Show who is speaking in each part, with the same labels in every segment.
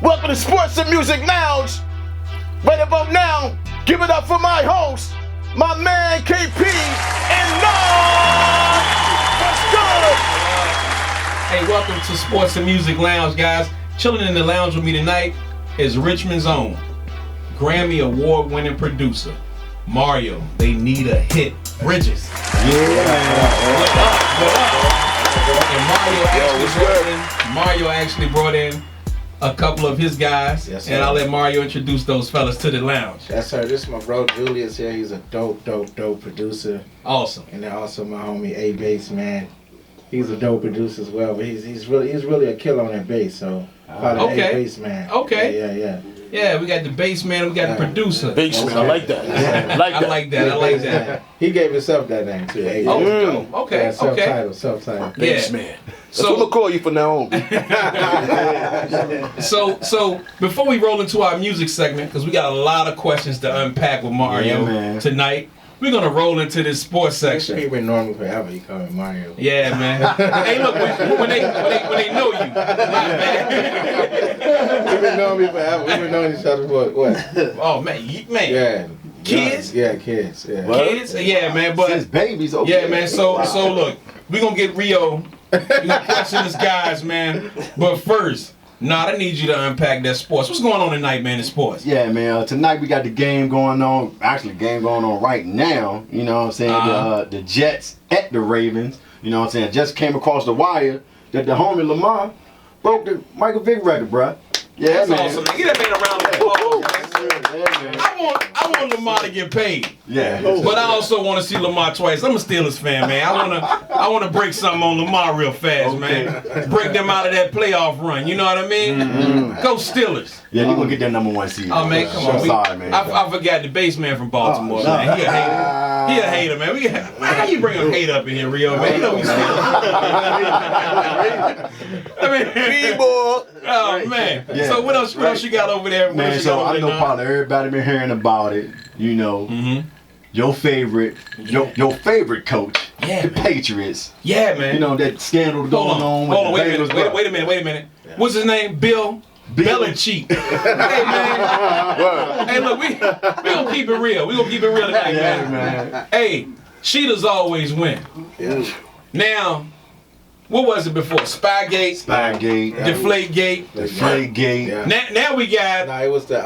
Speaker 1: Welcome to Sports and Music Lounge. Right about now, give it up for my host, my man KP and Lynn. What's good?
Speaker 2: Hey, welcome to Sports and Music Lounge, guys. Chilling in the lounge with me tonight is Richmond's own Grammy award-winning producer, Mario. They need a hit, Bridges. And Mario actually brought in a couple of his guys,
Speaker 3: yes,
Speaker 2: and I'll let Mario introduce those fellas to the lounge.
Speaker 3: Yes, sir. This is my bro Julius here. He's a dope producer.
Speaker 2: Awesome.
Speaker 3: And then also my homie A Bass, man. He's a dope producer as well, but he's really a killer on that bass. So
Speaker 2: okay.
Speaker 3: A Bass, man.
Speaker 2: Okay.
Speaker 3: Yeah.
Speaker 2: Yeah, we got the bass man, we got the producer.
Speaker 1: Bass man, I like that.
Speaker 2: I like that.
Speaker 3: He gave himself that name too. A Bass.
Speaker 2: Okay.
Speaker 3: Yeah, self-titled.
Speaker 1: Bass man. That's what we'll call you from now on.
Speaker 2: So before we roll into our music segment, because we got a lot of questions to unpack with Mario tonight, we're gonna roll into this sports section.
Speaker 3: He been normal forever. He called me Mario.
Speaker 2: Yeah, man. Hey, look, when they know you,
Speaker 3: We've been knowing me forever. We've been knowing each other for what?
Speaker 2: Oh man.
Speaker 3: Yeah.
Speaker 2: Kids?
Speaker 3: Yeah, kids. Yeah.
Speaker 2: Kids? Yeah, man. But
Speaker 4: since babies, okay.
Speaker 2: Yeah, man. So look, we're gonna get Rio. We're gonna question this guys, man. But first, I need you to unpack that sports. What's going on tonight, man, in sports?
Speaker 4: Yeah, man. Tonight we got the game going on. Actually, game going on right now. You know what I'm saying? The Jets at the Ravens. You know what I'm saying? Just came across the wire that the homie Lamar broke the Michael Vick record, bruh. Yeah,
Speaker 2: that's
Speaker 4: man.
Speaker 2: awesome, man. Get that man around the applause, man.
Speaker 4: Yeah, man.
Speaker 2: I want Lamar to get paid.
Speaker 4: Yeah.
Speaker 2: But I also want to see Lamar twice. I'm a Steelers fan, man. I want to break something on Lamar real fast, man. Break them out of that playoff run. You know what I mean? Go Steelers.
Speaker 4: Yeah, you gonna get that number 1 seed.
Speaker 2: Oh man, come on.
Speaker 4: Sorry, man.
Speaker 2: I forgot the bass man from Baltimore, man. He a hater. He a hater, man. How you bring a hate up in here, Rio, man? You know we
Speaker 1: B-boy.
Speaker 2: Oh man.
Speaker 4: Yeah.
Speaker 2: So what else you got over there?
Speaker 4: Man, so I know probably everybody been hearing about it. You know, your favorite coach, the Patriots.
Speaker 2: Yeah, man.
Speaker 4: You know that scandal going on with the Bengals.
Speaker 2: Wait a minute. What's his name? Bill Belichick. Hey man. Hey look, we gonna keep it real. We gonna keep it real tonight, man. Hey, cheaters always win.
Speaker 3: Yeah.
Speaker 2: Now, what was it before? Spygate, Deflategate.
Speaker 3: Yeah.
Speaker 2: Now we got.
Speaker 3: No, it was the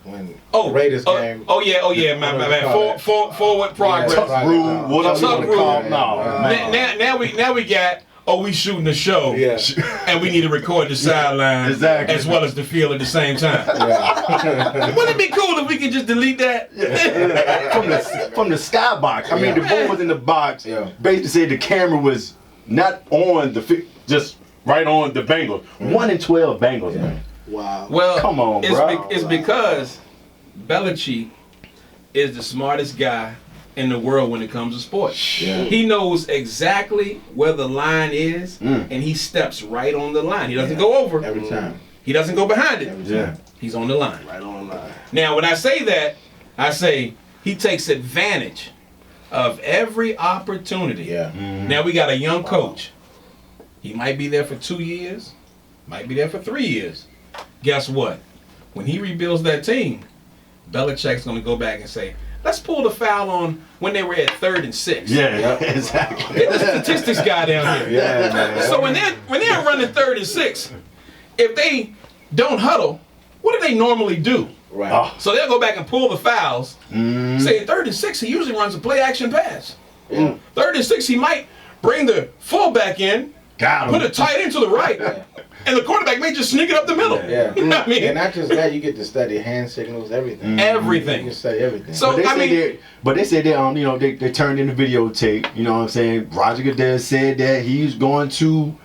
Speaker 3: when the Raiders game.
Speaker 2: Oh yeah, man. Forward progress.
Speaker 4: Tuck rule. What else you
Speaker 2: Tuck
Speaker 4: wanna
Speaker 2: rule.
Speaker 4: call? No.
Speaker 2: Now we got. We shooting the show, and we need to record the sideline as well as the field at the same time. Wouldn't it be cool if we could just delete that?
Speaker 4: from the skybox. I mean, the ball was in the box. Basically said the camera was not on just right on the Bengals. 1 in 12 Bengals, man.
Speaker 3: Wow.
Speaker 2: Well,
Speaker 4: come on, bro.
Speaker 2: It's because Belichick is the smartest guy in the world when it comes to sports.
Speaker 3: Yeah.
Speaker 2: He knows exactly where the line is, and he steps right on the line. He doesn't go over
Speaker 3: every time.
Speaker 2: He doesn't go behind it.
Speaker 3: Every time.
Speaker 2: He's on the line.
Speaker 3: Right on the line.
Speaker 2: Now, when I say that, I say he takes advantage of every opportunity.
Speaker 3: Yeah.
Speaker 2: Now we got a young coach. He might be there for 2 years, might be there for 3 years. Guess what? When he rebuilds that team, Belichick's going to go back and say, let's pull the foul on when they were at 3rd and 6.
Speaker 4: Yeah, exactly.
Speaker 2: Get the statistics guy down here.
Speaker 3: Yeah, man.
Speaker 2: So when they're running 3rd and 6, if they don't huddle, what do they normally do?
Speaker 3: Right.
Speaker 2: So they'll go back and pull the fouls. Say 3rd and 6, he usually runs a play action pass. 3rd and 6, he might bring the fullback in, put a tight end to the right, and the quarterback may just sneak it up the middle.
Speaker 3: Yeah.
Speaker 2: You know what I mean?
Speaker 3: And not just that, you get to study hand signals, everything.
Speaker 2: Everything.
Speaker 3: You can study everything.
Speaker 2: So
Speaker 4: But they said they they turned in the videotape. You know what I'm saying? Roger Goodell said that he's going to,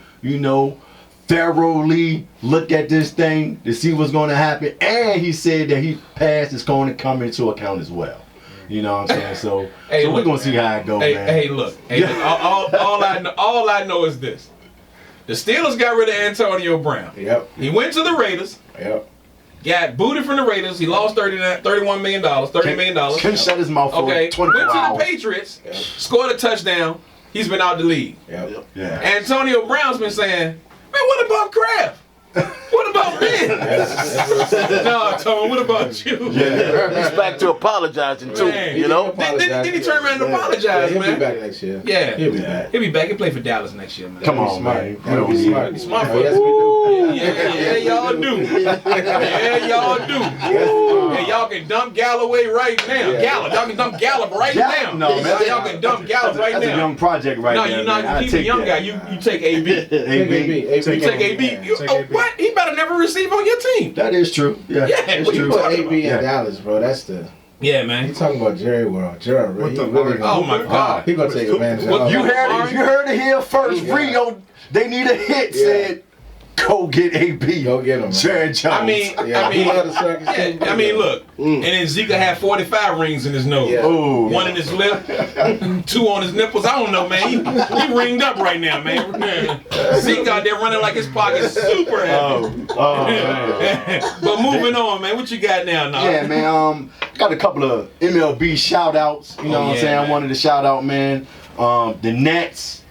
Speaker 4: thoroughly look at this thing to see what's going to happen, and he said that his past is going to come into account as well. You know what I'm saying? So, we're gonna see how it goes, man.
Speaker 2: Hey, look. All I know is this: the Steelers got rid of Antonio Brown.
Speaker 3: Yep.
Speaker 2: He went to the Raiders.
Speaker 3: Yep.
Speaker 2: Got booted from the Raiders. He lost $31 million, $30 million.
Speaker 4: Couldn't shut his mouth for 24
Speaker 2: Went to
Speaker 4: hours.
Speaker 2: the Patriots, scored a touchdown. He's been out the league.
Speaker 3: Yep.
Speaker 4: Yeah.
Speaker 2: Antonio Brown's been saying, man, what about Kraft? What about about me? No, Tone, what about you?
Speaker 1: He's back to apologizing too.
Speaker 2: Man.
Speaker 1: You know.
Speaker 2: Then he turned around and apologized,
Speaker 3: He'll
Speaker 2: man.
Speaker 3: be back next year.
Speaker 2: Yeah.
Speaker 3: He'll be back.
Speaker 2: He'll be back. He'll play for Dallas next year, man.
Speaker 4: Come on,
Speaker 3: Smart.
Speaker 4: man.
Speaker 3: That'll be smart.
Speaker 2: He's smart.
Speaker 3: Oh, yes, we do.
Speaker 2: Yeah, y'all do. Yeah, y'all do. And y'all can dump Galloway right now. Gallup. Y'all can dump Gallup right now.
Speaker 4: No, man.
Speaker 2: Y'all can dump Gallup right
Speaker 4: That's a
Speaker 2: now.
Speaker 4: young project right
Speaker 2: No,
Speaker 4: there.
Speaker 2: you're not.
Speaker 4: man.
Speaker 2: You keep a young guy. You take AB.
Speaker 3: Take AB.
Speaker 2: You take AB. What? He better never receive on your team.
Speaker 4: That is true. Yeah,
Speaker 2: Yeah,
Speaker 4: it's
Speaker 2: what
Speaker 3: You
Speaker 4: true.
Speaker 3: put
Speaker 2: talking
Speaker 3: AB in
Speaker 4: Yeah.
Speaker 3: Dallas, bro. That's the.
Speaker 2: Yeah,
Speaker 3: You
Speaker 2: man.
Speaker 3: talking about Jerry World? Gerald,
Speaker 5: What
Speaker 3: he
Speaker 5: the
Speaker 3: really.
Speaker 2: Oh my God.
Speaker 3: He gonna take advantage of
Speaker 2: What
Speaker 3: all
Speaker 4: You
Speaker 3: that.
Speaker 4: heard it here first.
Speaker 3: Yeah.
Speaker 4: Rio, they need a hit.
Speaker 3: Yeah.
Speaker 4: Said, go get AB.
Speaker 3: Go get him. Man.
Speaker 4: Jared Jones.
Speaker 2: I mean,
Speaker 3: Yeah, he love the circus.
Speaker 2: yeah, I mean, look. And then Zika had 45 rings in his nose.
Speaker 3: Yeah.
Speaker 4: oh,
Speaker 2: One in his lip, 2 on his nipples. I don't know, man. He ringed up right now, man. Zeke out there running like his pocket's super heavy.
Speaker 4: man.
Speaker 2: But moving on, man. What you got now, Nog?
Speaker 4: Yeah, man. Got a couple of MLB shout outs. You know
Speaker 2: Oh,
Speaker 4: what I'm
Speaker 2: yeah,
Speaker 4: saying?
Speaker 2: man.
Speaker 4: I wanted to shout out, man. The Nets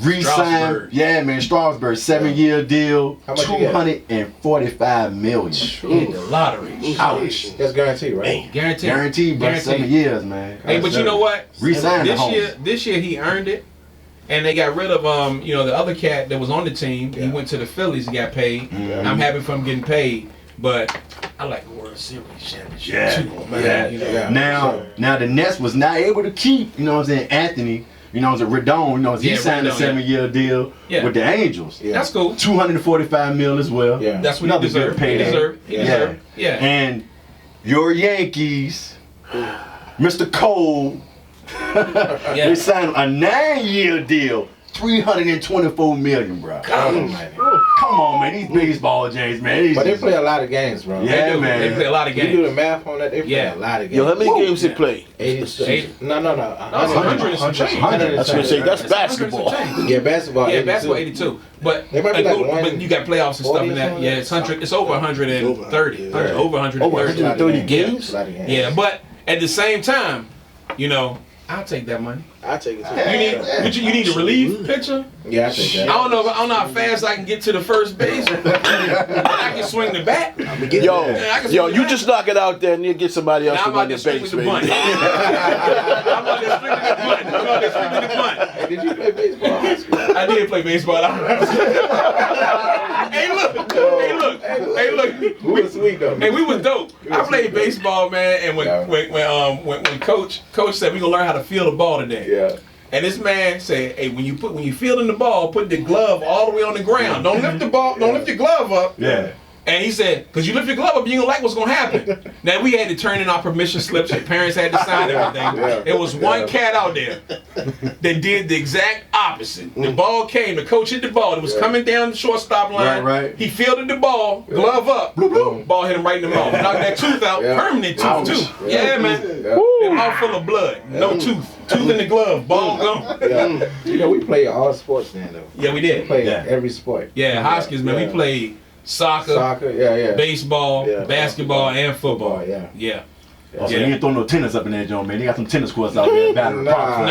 Speaker 4: re-signed.
Speaker 2: Strasburg.
Speaker 4: Yeah, man. Strasburg, 7-year deal.
Speaker 3: How much you get?
Speaker 4: $245 million.
Speaker 2: He hit the lottery.
Speaker 4: Ouch.
Speaker 3: That's guaranteed, right?
Speaker 2: Guaranteed.
Speaker 4: Guaranteed, bro. 7 years, man.
Speaker 2: Hey, but you know what?
Speaker 4: Re-signed the homes.
Speaker 2: This year he earned it. And they got rid of the other cat that was on the team. He
Speaker 3: Yeah.
Speaker 2: went to the Phillies and got paid.
Speaker 4: Yeah.
Speaker 2: I'm happy for him getting paid, but I like the World Series championship
Speaker 4: Yeah.
Speaker 2: too, man.
Speaker 4: Yeah.
Speaker 2: You know?
Speaker 3: Yeah.
Speaker 4: Now the Nets was not able to keep, you know what I'm saying, Anthony, you know, Redon, you know, he
Speaker 2: Yeah,
Speaker 4: signed a
Speaker 2: Rendon, yeah.
Speaker 4: 7-year deal
Speaker 2: Yeah.
Speaker 4: with the Angels.
Speaker 3: Yeah.
Speaker 2: That's cool.
Speaker 4: $245 million as well.
Speaker 3: Yeah.
Speaker 2: That's what
Speaker 4: Another
Speaker 2: he deserved.
Speaker 4: good payday.
Speaker 2: He deserved. Yeah.
Speaker 4: And your Yankees, Mr. Cole,
Speaker 2: Yeah.
Speaker 4: they signed a 9-year deal, $324 million, bro. Come on, man, these baseball James, man. These
Speaker 3: But they
Speaker 4: just-
Speaker 3: play a lot of games, bro.
Speaker 4: Yeah.
Speaker 2: They do.
Speaker 4: man.
Speaker 2: They play a lot of
Speaker 3: You do
Speaker 2: games.
Speaker 3: the math on that, they play
Speaker 2: Yeah.
Speaker 3: a lot of games.
Speaker 1: Yo, how many games they
Speaker 2: Yeah.
Speaker 1: play?
Speaker 3: 80. No.
Speaker 2: No, it's 100 and some change.
Speaker 1: I was gonna say that's basketball.
Speaker 3: Yeah, basketball.
Speaker 2: Yeah,
Speaker 3: 82.
Speaker 2: basketball 82. But
Speaker 3: They might be like
Speaker 2: but you got playoffs and stuff in that.
Speaker 3: 40
Speaker 2: Yeah, it's 100. It's over 130.
Speaker 3: Yeah.
Speaker 2: Over 130.
Speaker 1: Over 130 games?
Speaker 3: A lot of games.
Speaker 2: Yeah, but at the same time, you know, I'll take that money.
Speaker 1: I take it.
Speaker 2: You need a relief pitcher?
Speaker 3: Yeah, I think
Speaker 2: I
Speaker 3: that.
Speaker 2: don't know how fast I can get to the first base. I can swing the bat.
Speaker 1: Yo,
Speaker 2: I can
Speaker 1: yo,
Speaker 2: swing
Speaker 1: you
Speaker 2: the
Speaker 1: just knock it out there and you get somebody else
Speaker 2: Now
Speaker 1: to
Speaker 2: I'm
Speaker 1: run
Speaker 2: out
Speaker 1: the
Speaker 2: there
Speaker 1: base,
Speaker 2: strictly the
Speaker 1: baby.
Speaker 2: bunt. I'm out there strictly the bunt. I'm out there strictly the bunt.
Speaker 3: Hey, did you play baseball in high school?
Speaker 2: I did play baseball. Hey, look.
Speaker 3: Who was sweet though?
Speaker 2: Hey, we was dope. I played baseball, man, and when coach said we gonna learn how to feel the ball today.
Speaker 3: Yeah.
Speaker 2: And this man said, hey, when you fielding the ball, put the glove all the way on the ground. Don't lift the ball, don't lift your glove up.
Speaker 4: Yeah.
Speaker 2: And he said, because you lift your glove up, you don't like what's going to happen. Now, we had to turn in our permission slips. Your parents had to sign everything.
Speaker 3: Yeah.
Speaker 2: There was one cat out there that did the exact opposite. The ball came, the coach hit the ball. It was coming down the shortstop line.
Speaker 4: Right.
Speaker 2: He fielded the ball, glove up, bloop, bloop, ball hit him right in the mouth. Knocked that tooth out,
Speaker 3: Yeah.
Speaker 2: permanent tooth,
Speaker 3: Ouch.
Speaker 2: too. Yeah, man.
Speaker 3: Yeah.
Speaker 2: That mouth full of blood, no tooth. Tooth in the glove, ball gone.
Speaker 3: Yeah. You know, we play all sports then though.
Speaker 2: Yeah, we
Speaker 3: We
Speaker 2: did.
Speaker 3: play
Speaker 4: Yeah.
Speaker 3: every sport.
Speaker 2: Yeah, Hoskins, man, we played soccer,
Speaker 3: Soccer, yeah.
Speaker 2: baseball,
Speaker 3: Yeah.
Speaker 2: basketball, and football.
Speaker 3: Yeah.
Speaker 2: Yeah.
Speaker 4: Oh, so
Speaker 2: Yeah.
Speaker 4: you ain't throw no tennis up in there, John, man. They got some tennis courts out there in Battery Park.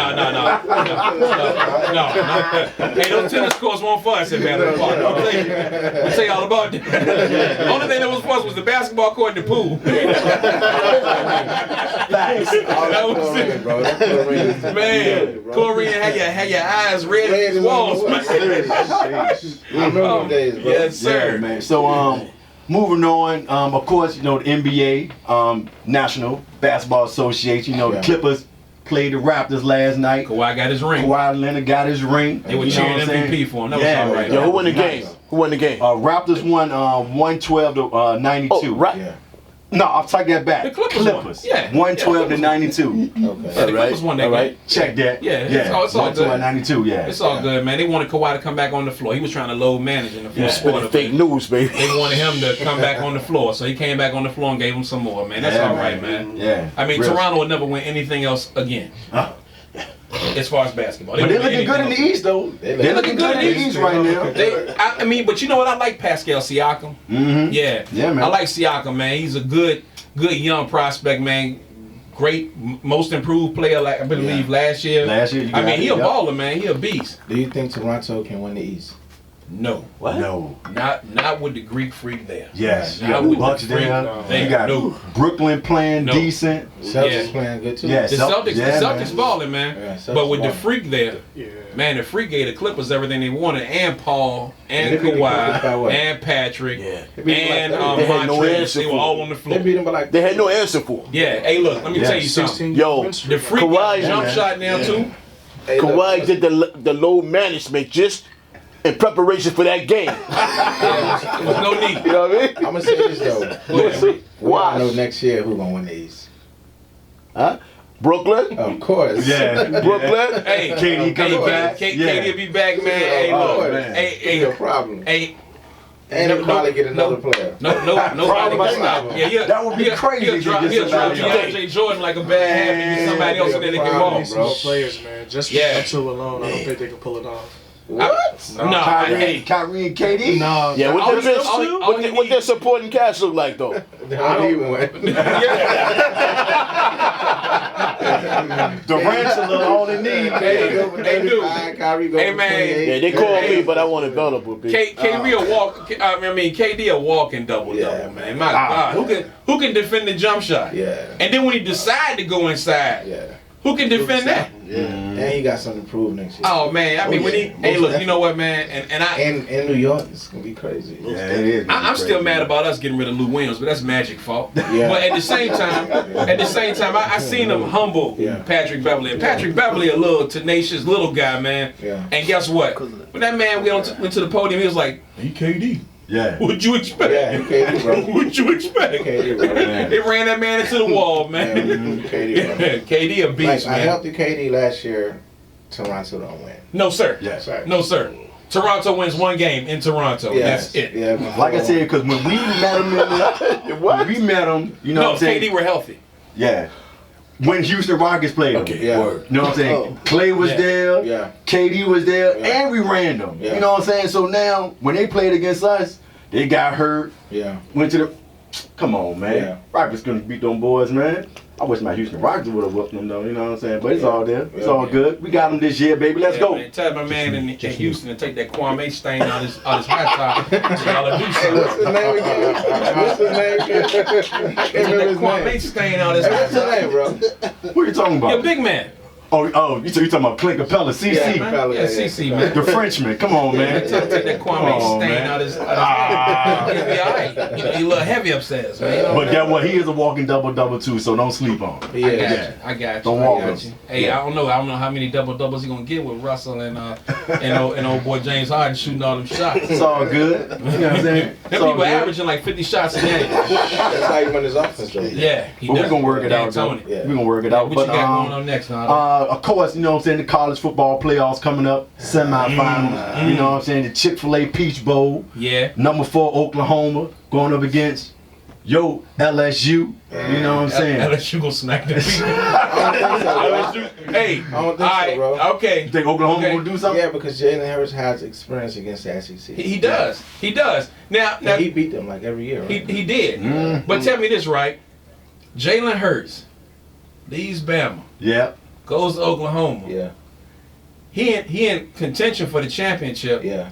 Speaker 2: No. Hey, those tennis courts weren't for us at Battery Park. I'll tell you all about that. The only thing that was for us was the basketball court and the pool. That was
Speaker 3: Chlorine,
Speaker 2: it.
Speaker 3: bro. That chlorine is
Speaker 2: Man, chlorine had your eyes red
Speaker 3: Red
Speaker 2: as
Speaker 3: is
Speaker 2: walls,
Speaker 3: on the
Speaker 2: man.
Speaker 3: walls. I remember those days, bro.
Speaker 2: Yes, sir.
Speaker 4: Yeah, man. So, moving on, of course, you know, the NBA, National Basketball Association, you know,
Speaker 3: Yeah.
Speaker 4: the Clippers played the Raptors last night.
Speaker 2: Kawhi got his ring.
Speaker 4: Kawhi Leonard got his ring.
Speaker 2: They were
Speaker 4: You know
Speaker 2: cheering
Speaker 4: what I'm saying?
Speaker 2: MVP for him. That was
Speaker 4: Yeah,
Speaker 2: all right.
Speaker 1: Yo, who won the
Speaker 4: Nice.
Speaker 1: game? Who won the game?
Speaker 4: Raptors won 112 to 92.
Speaker 1: Oh, right.
Speaker 3: Yeah.
Speaker 4: No, I'll take that back.
Speaker 2: The Clippers won. Yeah.
Speaker 4: 112 to 92.
Speaker 3: Okay.
Speaker 2: Yeah, the
Speaker 1: All right.
Speaker 2: Clippers won that
Speaker 1: All right.
Speaker 2: game.
Speaker 4: Check that.
Speaker 2: Yeah, it's all
Speaker 4: 112
Speaker 2: good.
Speaker 4: to 92, yeah.
Speaker 2: It's all good, man. They wanted Kawhi to come back on the floor. He was trying to load manage in the fourth quarter.
Speaker 1: Fake news, baby.
Speaker 2: They wanted him to come back on the floor, so he came back on the floor and gave him some more, man. That's
Speaker 4: Yeah,
Speaker 2: all right, man.
Speaker 4: Yeah.
Speaker 2: I mean,
Speaker 4: Real-
Speaker 2: Toronto will never win anything else again, as far as basketball.
Speaker 4: But they're
Speaker 2: won't win
Speaker 4: looking good in the
Speaker 2: anything
Speaker 4: East, though.
Speaker 3: They're
Speaker 4: looking good in the East right now.
Speaker 2: else. I mean, but you know what? I like Pascal Siakam.
Speaker 4: Mm-hmm.
Speaker 2: Yeah,
Speaker 4: Yeah, man.
Speaker 2: I like Siakam, man. He's a good young prospect, man. Great, most improved player, like I believe last year.
Speaker 4: Last year, you
Speaker 2: I
Speaker 4: got
Speaker 2: mean,
Speaker 4: it,
Speaker 2: he a
Speaker 4: yep.
Speaker 2: baller, man. He a beast.
Speaker 3: Do you think Toronto can win the East?
Speaker 2: No.
Speaker 5: What?
Speaker 4: No.
Speaker 2: Not with the Greek freak there.
Speaker 4: Yes. You
Speaker 2: Not
Speaker 4: got the
Speaker 2: with
Speaker 4: Bucks
Speaker 2: the freak
Speaker 4: there. You got
Speaker 2: No.
Speaker 4: Brooklyn playing
Speaker 2: No.
Speaker 4: decent.
Speaker 3: Celtics
Speaker 2: Yeah.
Speaker 3: playing good too.
Speaker 4: Yeah.
Speaker 2: The Celtics balling, man.
Speaker 3: Yeah, Celtics
Speaker 2: but with the
Speaker 3: balling.
Speaker 2: freak there,
Speaker 6: Yeah.
Speaker 2: man, the freak gave the Clippers everything they wanted, and Paul, and
Speaker 3: They beat the Clippers by
Speaker 2: Kawhi,
Speaker 3: what?
Speaker 2: and Patrick,
Speaker 5: Yeah.
Speaker 3: They beat them
Speaker 2: and
Speaker 3: like
Speaker 1: They had no
Speaker 2: Montrez.
Speaker 1: answer
Speaker 2: They were
Speaker 1: for
Speaker 2: all
Speaker 1: it.
Speaker 2: on the
Speaker 3: They
Speaker 2: floor.
Speaker 3: beat them by like.
Speaker 1: They had no answer for him.
Speaker 2: Yeah. Hey, look, let me
Speaker 4: Yeah.
Speaker 2: tell you something.
Speaker 6: 16
Speaker 1: Yo,
Speaker 6: win
Speaker 2: The
Speaker 6: streak.
Speaker 2: freak got
Speaker 1: Kawhi,
Speaker 2: a jump
Speaker 4: man.
Speaker 2: shot now too.
Speaker 3: Hey, look,
Speaker 1: Kawhi did the load management just in preparation for that game.
Speaker 2: There was no need.
Speaker 1: You know what I mean?
Speaker 3: I'm gonna say this though.
Speaker 2: Yeah.
Speaker 3: We all know
Speaker 1: Watch.
Speaker 3: next year who gonna win the East.
Speaker 1: Huh? Brooklyn?
Speaker 3: Of course.
Speaker 4: Yeah.
Speaker 1: Brooklyn?
Speaker 2: Hey,
Speaker 4: KD coming back.
Speaker 2: KD
Speaker 4: Yeah.
Speaker 2: will be back, man. Hey,
Speaker 3: Oh,
Speaker 2: look.
Speaker 4: man.
Speaker 2: Hey,
Speaker 3: Ain't no
Speaker 2: hey,
Speaker 3: problem.
Speaker 2: hey.
Speaker 3: And they'll probably get another player.
Speaker 2: Nobody
Speaker 3: Problem
Speaker 2: can
Speaker 3: is
Speaker 2: stop.
Speaker 3: not-
Speaker 2: Yeah,
Speaker 4: That would be crazy
Speaker 2: He'll
Speaker 4: if
Speaker 2: drop
Speaker 4: you get somebody
Speaker 2: DeAndre Jordan like a bad habit and get somebody else in there to get
Speaker 3: Problem,
Speaker 2: ball.
Speaker 6: Need some more players, man. Just for
Speaker 2: Yeah.
Speaker 6: them two alone, I don't think they can pull it off.
Speaker 3: What?
Speaker 2: No, hey.
Speaker 4: Kyrie and KD.
Speaker 6: No.
Speaker 1: Yeah,
Speaker 2: All
Speaker 1: what
Speaker 2: he-
Speaker 1: their,
Speaker 2: all he- all
Speaker 1: what,
Speaker 2: he
Speaker 1: their, what
Speaker 2: need-
Speaker 1: their supporting cast look like though?
Speaker 3: I don't even win.
Speaker 4: Durant's a little all they need.
Speaker 2: Hey, dude.
Speaker 3: Kyrie go
Speaker 2: Hey,
Speaker 3: for
Speaker 2: man.
Speaker 3: 28.
Speaker 1: Yeah, they called me, but I want available, bitch.
Speaker 2: KD will walk. I mean, KD a walking double
Speaker 3: Yeah.
Speaker 2: man. My God, who can defend the jump shot?
Speaker 3: Yeah.
Speaker 2: And then when he decide to go inside,
Speaker 3: Yeah.
Speaker 2: who can defend that?
Speaker 3: Yeah. And he got something to prove next year.
Speaker 2: Oh man, I mean when he, hey look, you know what, man, and I.
Speaker 3: And in New York, it's gonna be crazy.
Speaker 4: Yeah, it is.
Speaker 2: I'm still mad about us getting rid of Lou Williams, but that's Magic's fault.
Speaker 3: Yeah.
Speaker 2: But at the same time, I seen him humble
Speaker 3: Yeah.
Speaker 2: Patrick Beverly. And Patrick Beverly, a little tenacious little guy, man.
Speaker 3: Yeah.
Speaker 2: And guess what? When that man went to the podium, he was like, "Hey KD,
Speaker 4: Yeah.
Speaker 2: what'd you expect?
Speaker 3: Yeah, KD, bro.
Speaker 2: What'd you expect?"
Speaker 3: KD, bro.
Speaker 2: They ran that man into the wall,
Speaker 3: Yeah,
Speaker 2: man.
Speaker 3: KD, bro.
Speaker 2: KD a beast,
Speaker 3: Like, I
Speaker 2: man.
Speaker 3: helped the KD last year. Toronto don't win.
Speaker 2: No sir.
Speaker 4: Yeah.
Speaker 3: Sorry.
Speaker 2: No sir. Toronto wins one game in Toronto.
Speaker 3: Yeah.
Speaker 2: That's it.
Speaker 3: Yeah.
Speaker 4: Like I said, because when we met him, when we met him, you know
Speaker 2: No,
Speaker 4: what I'm saying?
Speaker 2: KD were healthy.
Speaker 4: Yeah. When Houston Rockets played him.
Speaker 3: Yeah.
Speaker 4: You know what I'm saying? Clay was
Speaker 2: Yeah.
Speaker 4: there.
Speaker 3: Yeah.
Speaker 4: KD was there.
Speaker 3: Yeah.
Speaker 4: And we ran them.
Speaker 3: Yeah.
Speaker 4: You know what I'm saying? So now, when they played against us, they got hurt.
Speaker 3: Yeah.
Speaker 4: Went to the... Come on, man.
Speaker 3: Yeah.
Speaker 4: Rockets couldn't beat them boys, man. I wish my Houston Rockets would have whooped them, though. You know what I'm saying? But it's all there. It's all good. We got them this year, baby. Let's go.
Speaker 2: Man, tell my man in Houston to take that Kwame stain out his hot top. Y'all do
Speaker 3: Hey,
Speaker 2: something.
Speaker 3: what's his name again? What's his name again? I can't
Speaker 2: Take
Speaker 3: remember
Speaker 2: that
Speaker 3: his
Speaker 2: Kwame
Speaker 3: name.
Speaker 2: stain out his
Speaker 3: Hey,
Speaker 2: hot
Speaker 3: what's his
Speaker 2: top.
Speaker 3: name, bro?
Speaker 4: What are you talking about?
Speaker 2: You're a big man.
Speaker 4: Oh, you talking about Clint Capella, CC.
Speaker 3: Yeah,
Speaker 2: Man.
Speaker 3: Capella,
Speaker 2: Yeah,
Speaker 3: yeah,
Speaker 2: CC,
Speaker 3: Capella.
Speaker 2: man.
Speaker 4: The Frenchman. Come on, man.
Speaker 2: Take that
Speaker 4: Come
Speaker 2: Kwame
Speaker 4: on,
Speaker 2: stain
Speaker 4: man.
Speaker 2: out his head. He'll be all right. You know, he a little heavy upstairs, man. You know
Speaker 4: But
Speaker 2: what
Speaker 4: that what he is a walking double too, so don't sleep on him.
Speaker 3: He
Speaker 2: I
Speaker 3: is.
Speaker 2: got
Speaker 4: Yeah.
Speaker 2: you. I got you.
Speaker 4: Don't
Speaker 2: I
Speaker 4: walk
Speaker 2: got
Speaker 4: us.
Speaker 2: you. Hey, I don't know how many double doubles he gonna get with Russell and old boy James Harden shooting all them shots.
Speaker 4: It's all good. You know what I'm saying?
Speaker 2: Them
Speaker 4: It's all
Speaker 2: people
Speaker 4: good.
Speaker 2: averaging like 50 shots a game.
Speaker 3: That's how he won his offense, though.
Speaker 2: Yeah, he
Speaker 4: But we're
Speaker 2: does.
Speaker 4: gonna work it out, though.
Speaker 2: Tony.
Speaker 3: Yeah.
Speaker 4: We're gonna work it
Speaker 2: Yeah,
Speaker 4: out.
Speaker 2: what
Speaker 4: But
Speaker 2: you got going on next, Nardo?
Speaker 4: of course, you know what I'm saying, the college football playoffs coming up, semifinals. You know what I'm saying, the Chick-fil-A Peach Bowl,
Speaker 2: Yeah.
Speaker 4: number 4 Oklahoma going up against LSU. You know what I'm saying?
Speaker 2: LSU gonna smack the beat.
Speaker 3: I don't think so, bro.
Speaker 2: Hey,
Speaker 3: I don't think so, bro.
Speaker 2: Okay.
Speaker 4: You think Oklahoma
Speaker 2: Okay.
Speaker 4: will do something?
Speaker 3: Yeah, because Jalen Harris has experience against the SEC.
Speaker 2: He does. He does. Now
Speaker 3: Yeah, he beat them like every year, right?
Speaker 2: he did.
Speaker 4: Mhm.
Speaker 2: But tell me this, right? Jalen Hurts leaves Bama,
Speaker 4: Yeah.
Speaker 2: goes to Oklahoma.
Speaker 3: Yeah,
Speaker 2: He in contention for the championship.
Speaker 3: yeah.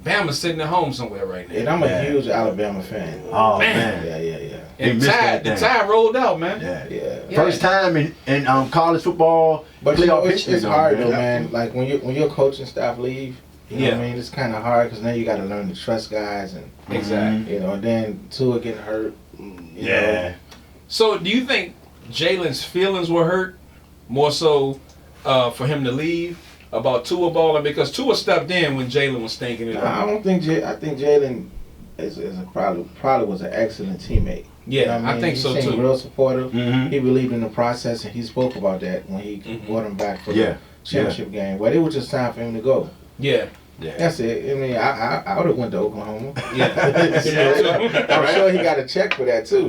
Speaker 2: Bama's sitting at home somewhere right now.
Speaker 3: And I'm a
Speaker 4: Yeah.
Speaker 3: huge Alabama fan.
Speaker 4: Oh,
Speaker 2: Man.
Speaker 4: man.
Speaker 3: Yeah, yeah,
Speaker 4: They
Speaker 2: And
Speaker 4: missed
Speaker 2: the
Speaker 4: that thing.
Speaker 2: tide rolled out, man.
Speaker 4: Yeah.
Speaker 3: yeah.
Speaker 2: Yeah.
Speaker 4: First time in college football
Speaker 3: But you know,
Speaker 4: playoff
Speaker 3: it's
Speaker 4: history.
Speaker 3: it's
Speaker 4: though,
Speaker 3: hard though, man. Like when your coaching staff leave, you know
Speaker 2: Yeah.
Speaker 3: what I mean? It's kind of hard because now you got to learn to trust guys, and
Speaker 2: Exactly.
Speaker 3: you know, and then Tua getting hurt. You
Speaker 4: Yeah.
Speaker 2: So do you think Jalen's feelings were hurt more so for him to leave about Tua balling, because Tua stepped in when Jalen was stinking it
Speaker 3: Know?
Speaker 2: up?
Speaker 3: I don't think I think Jalen is probably was an excellent teammate.
Speaker 2: Yeah,
Speaker 3: You know what
Speaker 2: I think
Speaker 3: He
Speaker 2: so
Speaker 3: seemed
Speaker 2: too.
Speaker 3: real supportive.
Speaker 4: Mhm.
Speaker 3: He believed in the process, and he spoke about that when he
Speaker 2: Mhm.
Speaker 3: brought him back for
Speaker 4: Yeah.
Speaker 3: the championship game. But it was just time for him to go.
Speaker 2: Yeah.
Speaker 4: Yeah.
Speaker 3: That's it. I mean, I would have went to Oklahoma.
Speaker 2: Yeah.
Speaker 3: I'm sure he got a check for that too.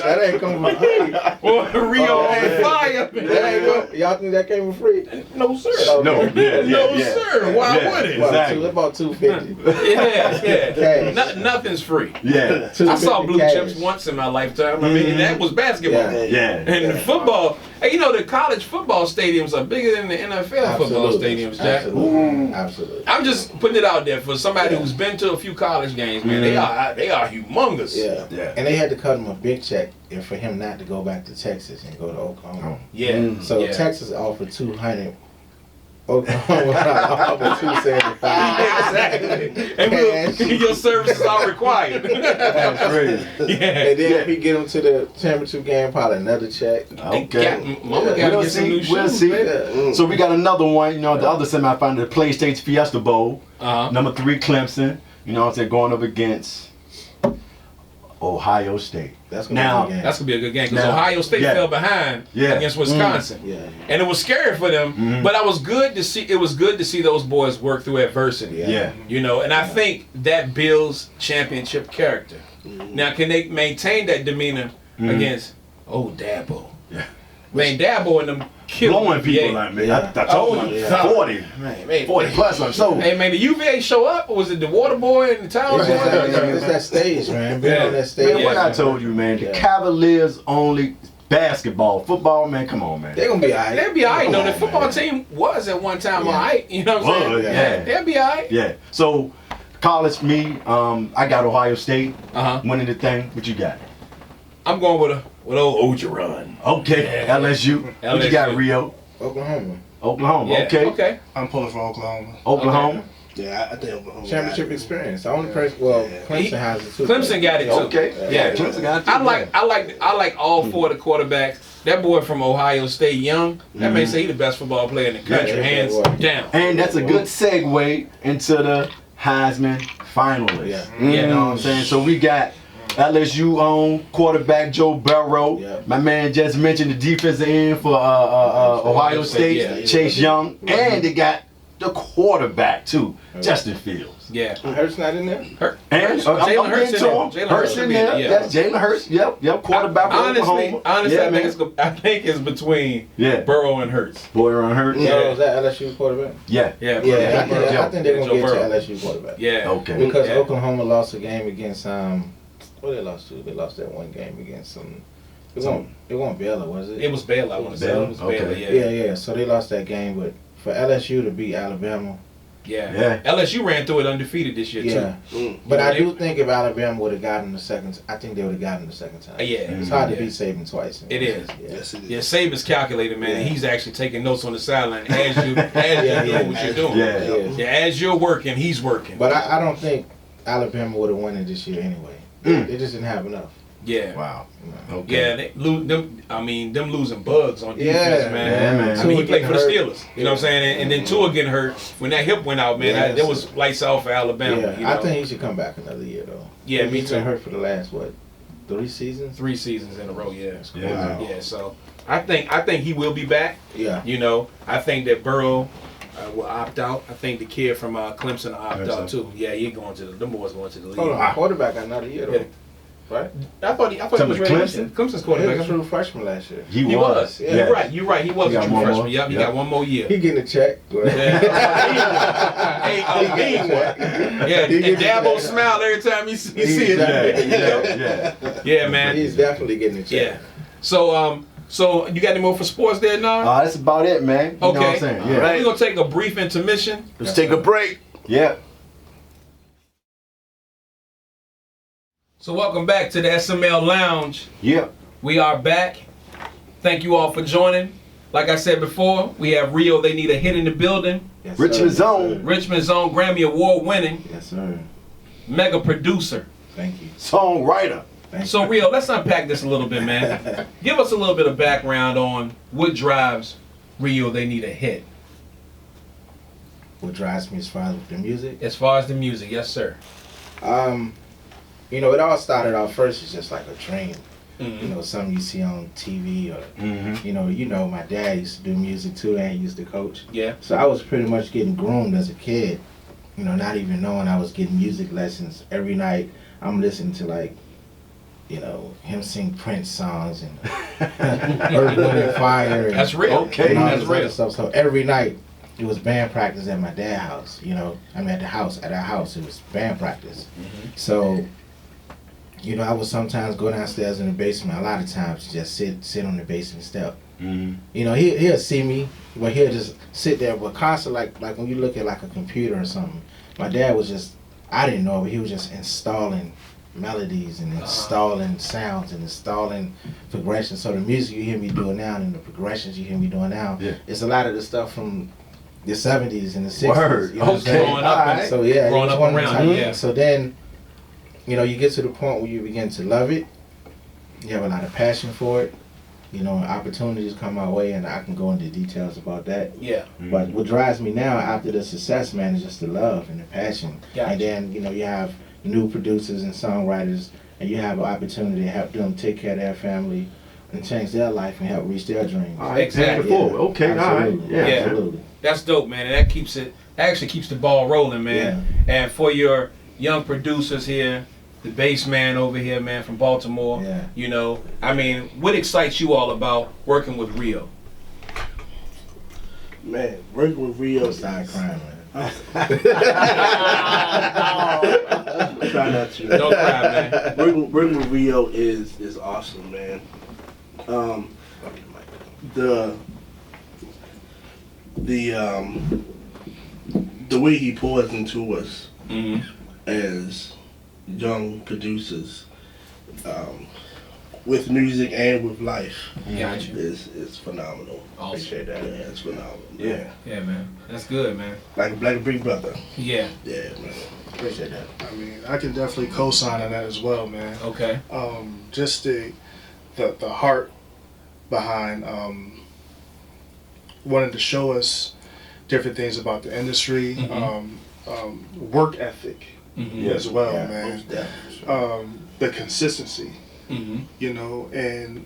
Speaker 3: That ain't coming for free.
Speaker 2: Well, Rio on fire.
Speaker 3: That ain't y'all think that came for free?
Speaker 2: No, sir.
Speaker 4: No, yeah,
Speaker 2: No,
Speaker 4: yeah.
Speaker 2: sir. Why
Speaker 4: Yeah.
Speaker 2: would it?
Speaker 4: Exactly.
Speaker 3: About $250.
Speaker 2: Yeah.
Speaker 3: Cash.
Speaker 2: Nothing's free.
Speaker 4: Yeah.
Speaker 2: I saw
Speaker 3: $250
Speaker 2: blue
Speaker 3: cash.
Speaker 2: chips once in my lifetime. I mean, that was basketball.
Speaker 3: Yeah.
Speaker 4: Yeah.
Speaker 2: And football, Hey, you know the college football stadiums are bigger than the NFL football stadiums, Jack.
Speaker 3: Absolutely.
Speaker 2: I'm just putting it out there for somebody who's been to a few college games, man. They are humongous.
Speaker 3: Yeah. And they had to cut him a big check for him not to go back to Texas and go to Oklahoma.
Speaker 2: Yeah.
Speaker 3: So Texas offered 200. Oklahoma offered 275.
Speaker 2: Exactly. And your services are required.
Speaker 4: That's crazy.
Speaker 3: And then if he get him to the championship game, probably another check.
Speaker 4: Okay.
Speaker 2: Mama gotta get some new shoes.
Speaker 4: We'll see. So we got another one, you know, the other semifinal, the PlayStation Fiesta Bowl. Number 3, Clemson. You know what I'm saying, going up against Ohio State.
Speaker 3: That's gonna be a good game.
Speaker 2: That's gonna be a good game because Ohio State fell behind against Wisconsin, and it was scary for them. But it was good to see. It was good to see those boys work through adversity. You know, and I think that builds championship character. Now, can they maintain that demeanor against Dabo? Man, Dabo and them
Speaker 4: blowing people like me. I told you, 40 plus or so.
Speaker 2: Hey man, the UVA show up, or was it the water boy and the town boy?
Speaker 3: It's that stage, man. Being on that stage.
Speaker 4: Man, what I told you, man, the Cavaliers only basketball, football, man, come on, man.
Speaker 3: They're gonna be alright.
Speaker 2: They'll be alright. No, the football team was at one time alright. You know what I'm saying? They'll be alright.
Speaker 4: Yeah. So, college, me, I got Ohio State winning the thing. What you got?
Speaker 2: I'm going with old Ogeron.
Speaker 4: Okay, LSU. What you got, Rio?
Speaker 3: Oklahoma.
Speaker 4: Okay.
Speaker 6: I'm pulling for Oklahoma.
Speaker 4: Oklahoma.
Speaker 5: Yeah, I think Oklahoma.
Speaker 3: Championship experience. The only person, Clemson has it too.
Speaker 2: Clemson got it too.
Speaker 4: Okay.
Speaker 2: Yeah.
Speaker 4: Clemson got it too.
Speaker 2: I like all 4 of the quarterbacks. That boy from Ohio State, Young, that may say he's the best football player in the country, hands down.
Speaker 4: And that's a good segue into the Heisman finalists. You know what I'm saying? So we got LSU on quarterback Joe Burrow. My man just mentioned the defensive end for Ohio State, Chase Young. And they got the quarterback too, Justin Fields.
Speaker 3: Hurts not in there?
Speaker 4: And
Speaker 2: Jalen Hurts in there.
Speaker 4: Hurts in there. That's Jalen Hurts. Yep. Quarterback for Oklahoma.
Speaker 2: Honestly, I think it's between Burrow and Hurts.
Speaker 4: Burrow and Hurts.
Speaker 3: Is that LSU quarterback?
Speaker 2: Yeah.
Speaker 3: I think they're gonna get to LSU quarterback.
Speaker 4: Okay.
Speaker 3: Because Oklahoma lost a game against what they lost to? They lost that one game against some. It wasn't Baylor, was it?
Speaker 2: It was Baylor. I want to say it was Baylor.
Speaker 3: Yeah. So they lost that game, but for LSU to beat Alabama.
Speaker 2: LSU ran through it undefeated this year too.
Speaker 3: But I do think if Alabama would have gotten the second, I think they would have gotten the second time.
Speaker 2: It's
Speaker 3: hard to beat Saban twice.
Speaker 2: It is.
Speaker 5: Yes, it is.
Speaker 2: Yeah, Saban's calculated, man. And he's actually taking notes on the sideline as you're doing what you're doing. As you're working, he's working.
Speaker 3: But I don't think Alabama would have won it this year anyway. They just didn't have enough.
Speaker 4: Wow. Okay.
Speaker 2: Them losing bugs on defense, man. I mean, he played for the Steelers. You know what I'm saying? And then Tua getting hurt when that hip went out, man. That was lights out for Alabama.
Speaker 3: Yeah,
Speaker 2: you know?
Speaker 3: I think he should come back another year though.
Speaker 2: Yeah, me
Speaker 3: He's
Speaker 2: too.
Speaker 3: been hurt for the last 3 seasons?
Speaker 2: 3 seasons in a row. Yeah.
Speaker 4: Wow.
Speaker 2: Yeah. So I think he will be back.
Speaker 3: Yeah.
Speaker 2: You know, I think that Burrow will opt out. I think the kid from Clemson will opt out too. Yeah, them boys going to the league.
Speaker 3: Hold on, quarterback got another year though. Right?
Speaker 2: I thought he was ready. Clemson's
Speaker 3: He
Speaker 2: quarterback.
Speaker 3: was a true freshman last year.
Speaker 4: He was.
Speaker 2: Yeah. You're right. He was a true freshman. Yep, he got one more year.
Speaker 3: He getting a check.
Speaker 2: And Dabo smile every time you see it. Yeah, man.
Speaker 3: He's definitely getting a check.
Speaker 2: Yeah. So you got any more for sports there now?
Speaker 4: That's about it, man. You know what I'm saying? Yeah.
Speaker 2: We're gonna take a brief intermission.
Speaker 5: Let's take a break.
Speaker 4: Yeah.
Speaker 2: So welcome back to the SML Lounge.
Speaker 4: Yeah.
Speaker 2: We are back. Thank you all for joining. Like I said before, we have Rio. They need a hit in the building.
Speaker 3: Yes,
Speaker 4: Richmond's own.
Speaker 2: Richmond's own Grammy Award winning.
Speaker 3: Yes, sir.
Speaker 2: Mega producer.
Speaker 3: Thank you.
Speaker 4: Songwriter.
Speaker 2: So Rio, let's unpack this a little bit, man. Give us a little bit of background on what drives Rio. They need a hit.
Speaker 3: What drives me as far as the music?
Speaker 2: As far as the music, yes, sir.
Speaker 3: You know, it all started off first as just like a dream.
Speaker 2: Mm-hmm.
Speaker 3: You know, something you see on TV or, you know, my dad used to do music too and he used to coach.
Speaker 2: Yeah.
Speaker 3: So I was pretty much getting groomed as a kid, you know, not even knowing I was getting music lessons every night. I'm listening to like, you know, him sing Prince songs and Earth, Wind and Fire. And,
Speaker 2: that's real.
Speaker 4: Okay.
Speaker 3: and all
Speaker 2: That's
Speaker 3: this
Speaker 2: real.
Speaker 3: other stuff. So every night it was band practice at my dad's house, you know. I mean, at our house, it was band practice. So, you know, I would sometimes go downstairs in the basement, a lot of times just sit on the basement step You know, he'll see me, but he'll just sit there. But constantly, like when you look at like a computer or something, my dad was just, I didn't know, but he was just installing melodies and installing sounds and installing progressions. So the music you hear me doing now and the progressions you hear me doing now, it's a lot of the stuff from the 70s and the 60s.
Speaker 4: Word.
Speaker 3: You know what I'm saying?
Speaker 2: Growing up, and
Speaker 3: So yeah,
Speaker 2: growing up around it, yeah.
Speaker 3: So then, you know, you get to the point where you begin to love it. You have a lot of passion for it. You know, opportunities come my way, and I can go into details about that.
Speaker 2: Yeah.
Speaker 3: But what drives me now after the success, man, is just the love and the passion.
Speaker 2: Gotcha.
Speaker 3: And then, you know, you have new producers and songwriters, and you have an opportunity to help them take care of their family and change their life and help reach their dreams.
Speaker 4: All right,
Speaker 2: Exactly.
Speaker 4: paying it forward. Okay, all right.
Speaker 3: Absolutely.
Speaker 4: Yeah.
Speaker 3: Absolutely.
Speaker 2: That's dope, man. And that actually keeps the ball rolling, man. And for your young producers here, the bass man over here, man, from Baltimore, you know, I mean, what excites you all about working with Rio?
Speaker 5: Man, working with Rio.
Speaker 3: Stop crying, man.
Speaker 5: Try not to.
Speaker 2: Don't cry, man.
Speaker 5: Working with Rio is awesome, man. The way he pours into us as young producers, with music and with life,
Speaker 2: Gotcha.
Speaker 5: is phenomenal.
Speaker 2: Awesome.
Speaker 3: Appreciate that.
Speaker 5: Yeah, it's phenomenal.
Speaker 4: Yeah.
Speaker 2: Yeah, man. That's good, man.
Speaker 5: Like a black big brother.
Speaker 2: Yeah.
Speaker 5: Yeah, man.
Speaker 3: Appreciate that.
Speaker 6: I mean, I can definitely co-sign on that as well, man.
Speaker 2: Okay.
Speaker 6: Just the heart behind wanting to show us different things about the industry, work ethic as well,
Speaker 3: Yeah,
Speaker 6: man.
Speaker 3: most definitely.
Speaker 6: The consistency, you know, and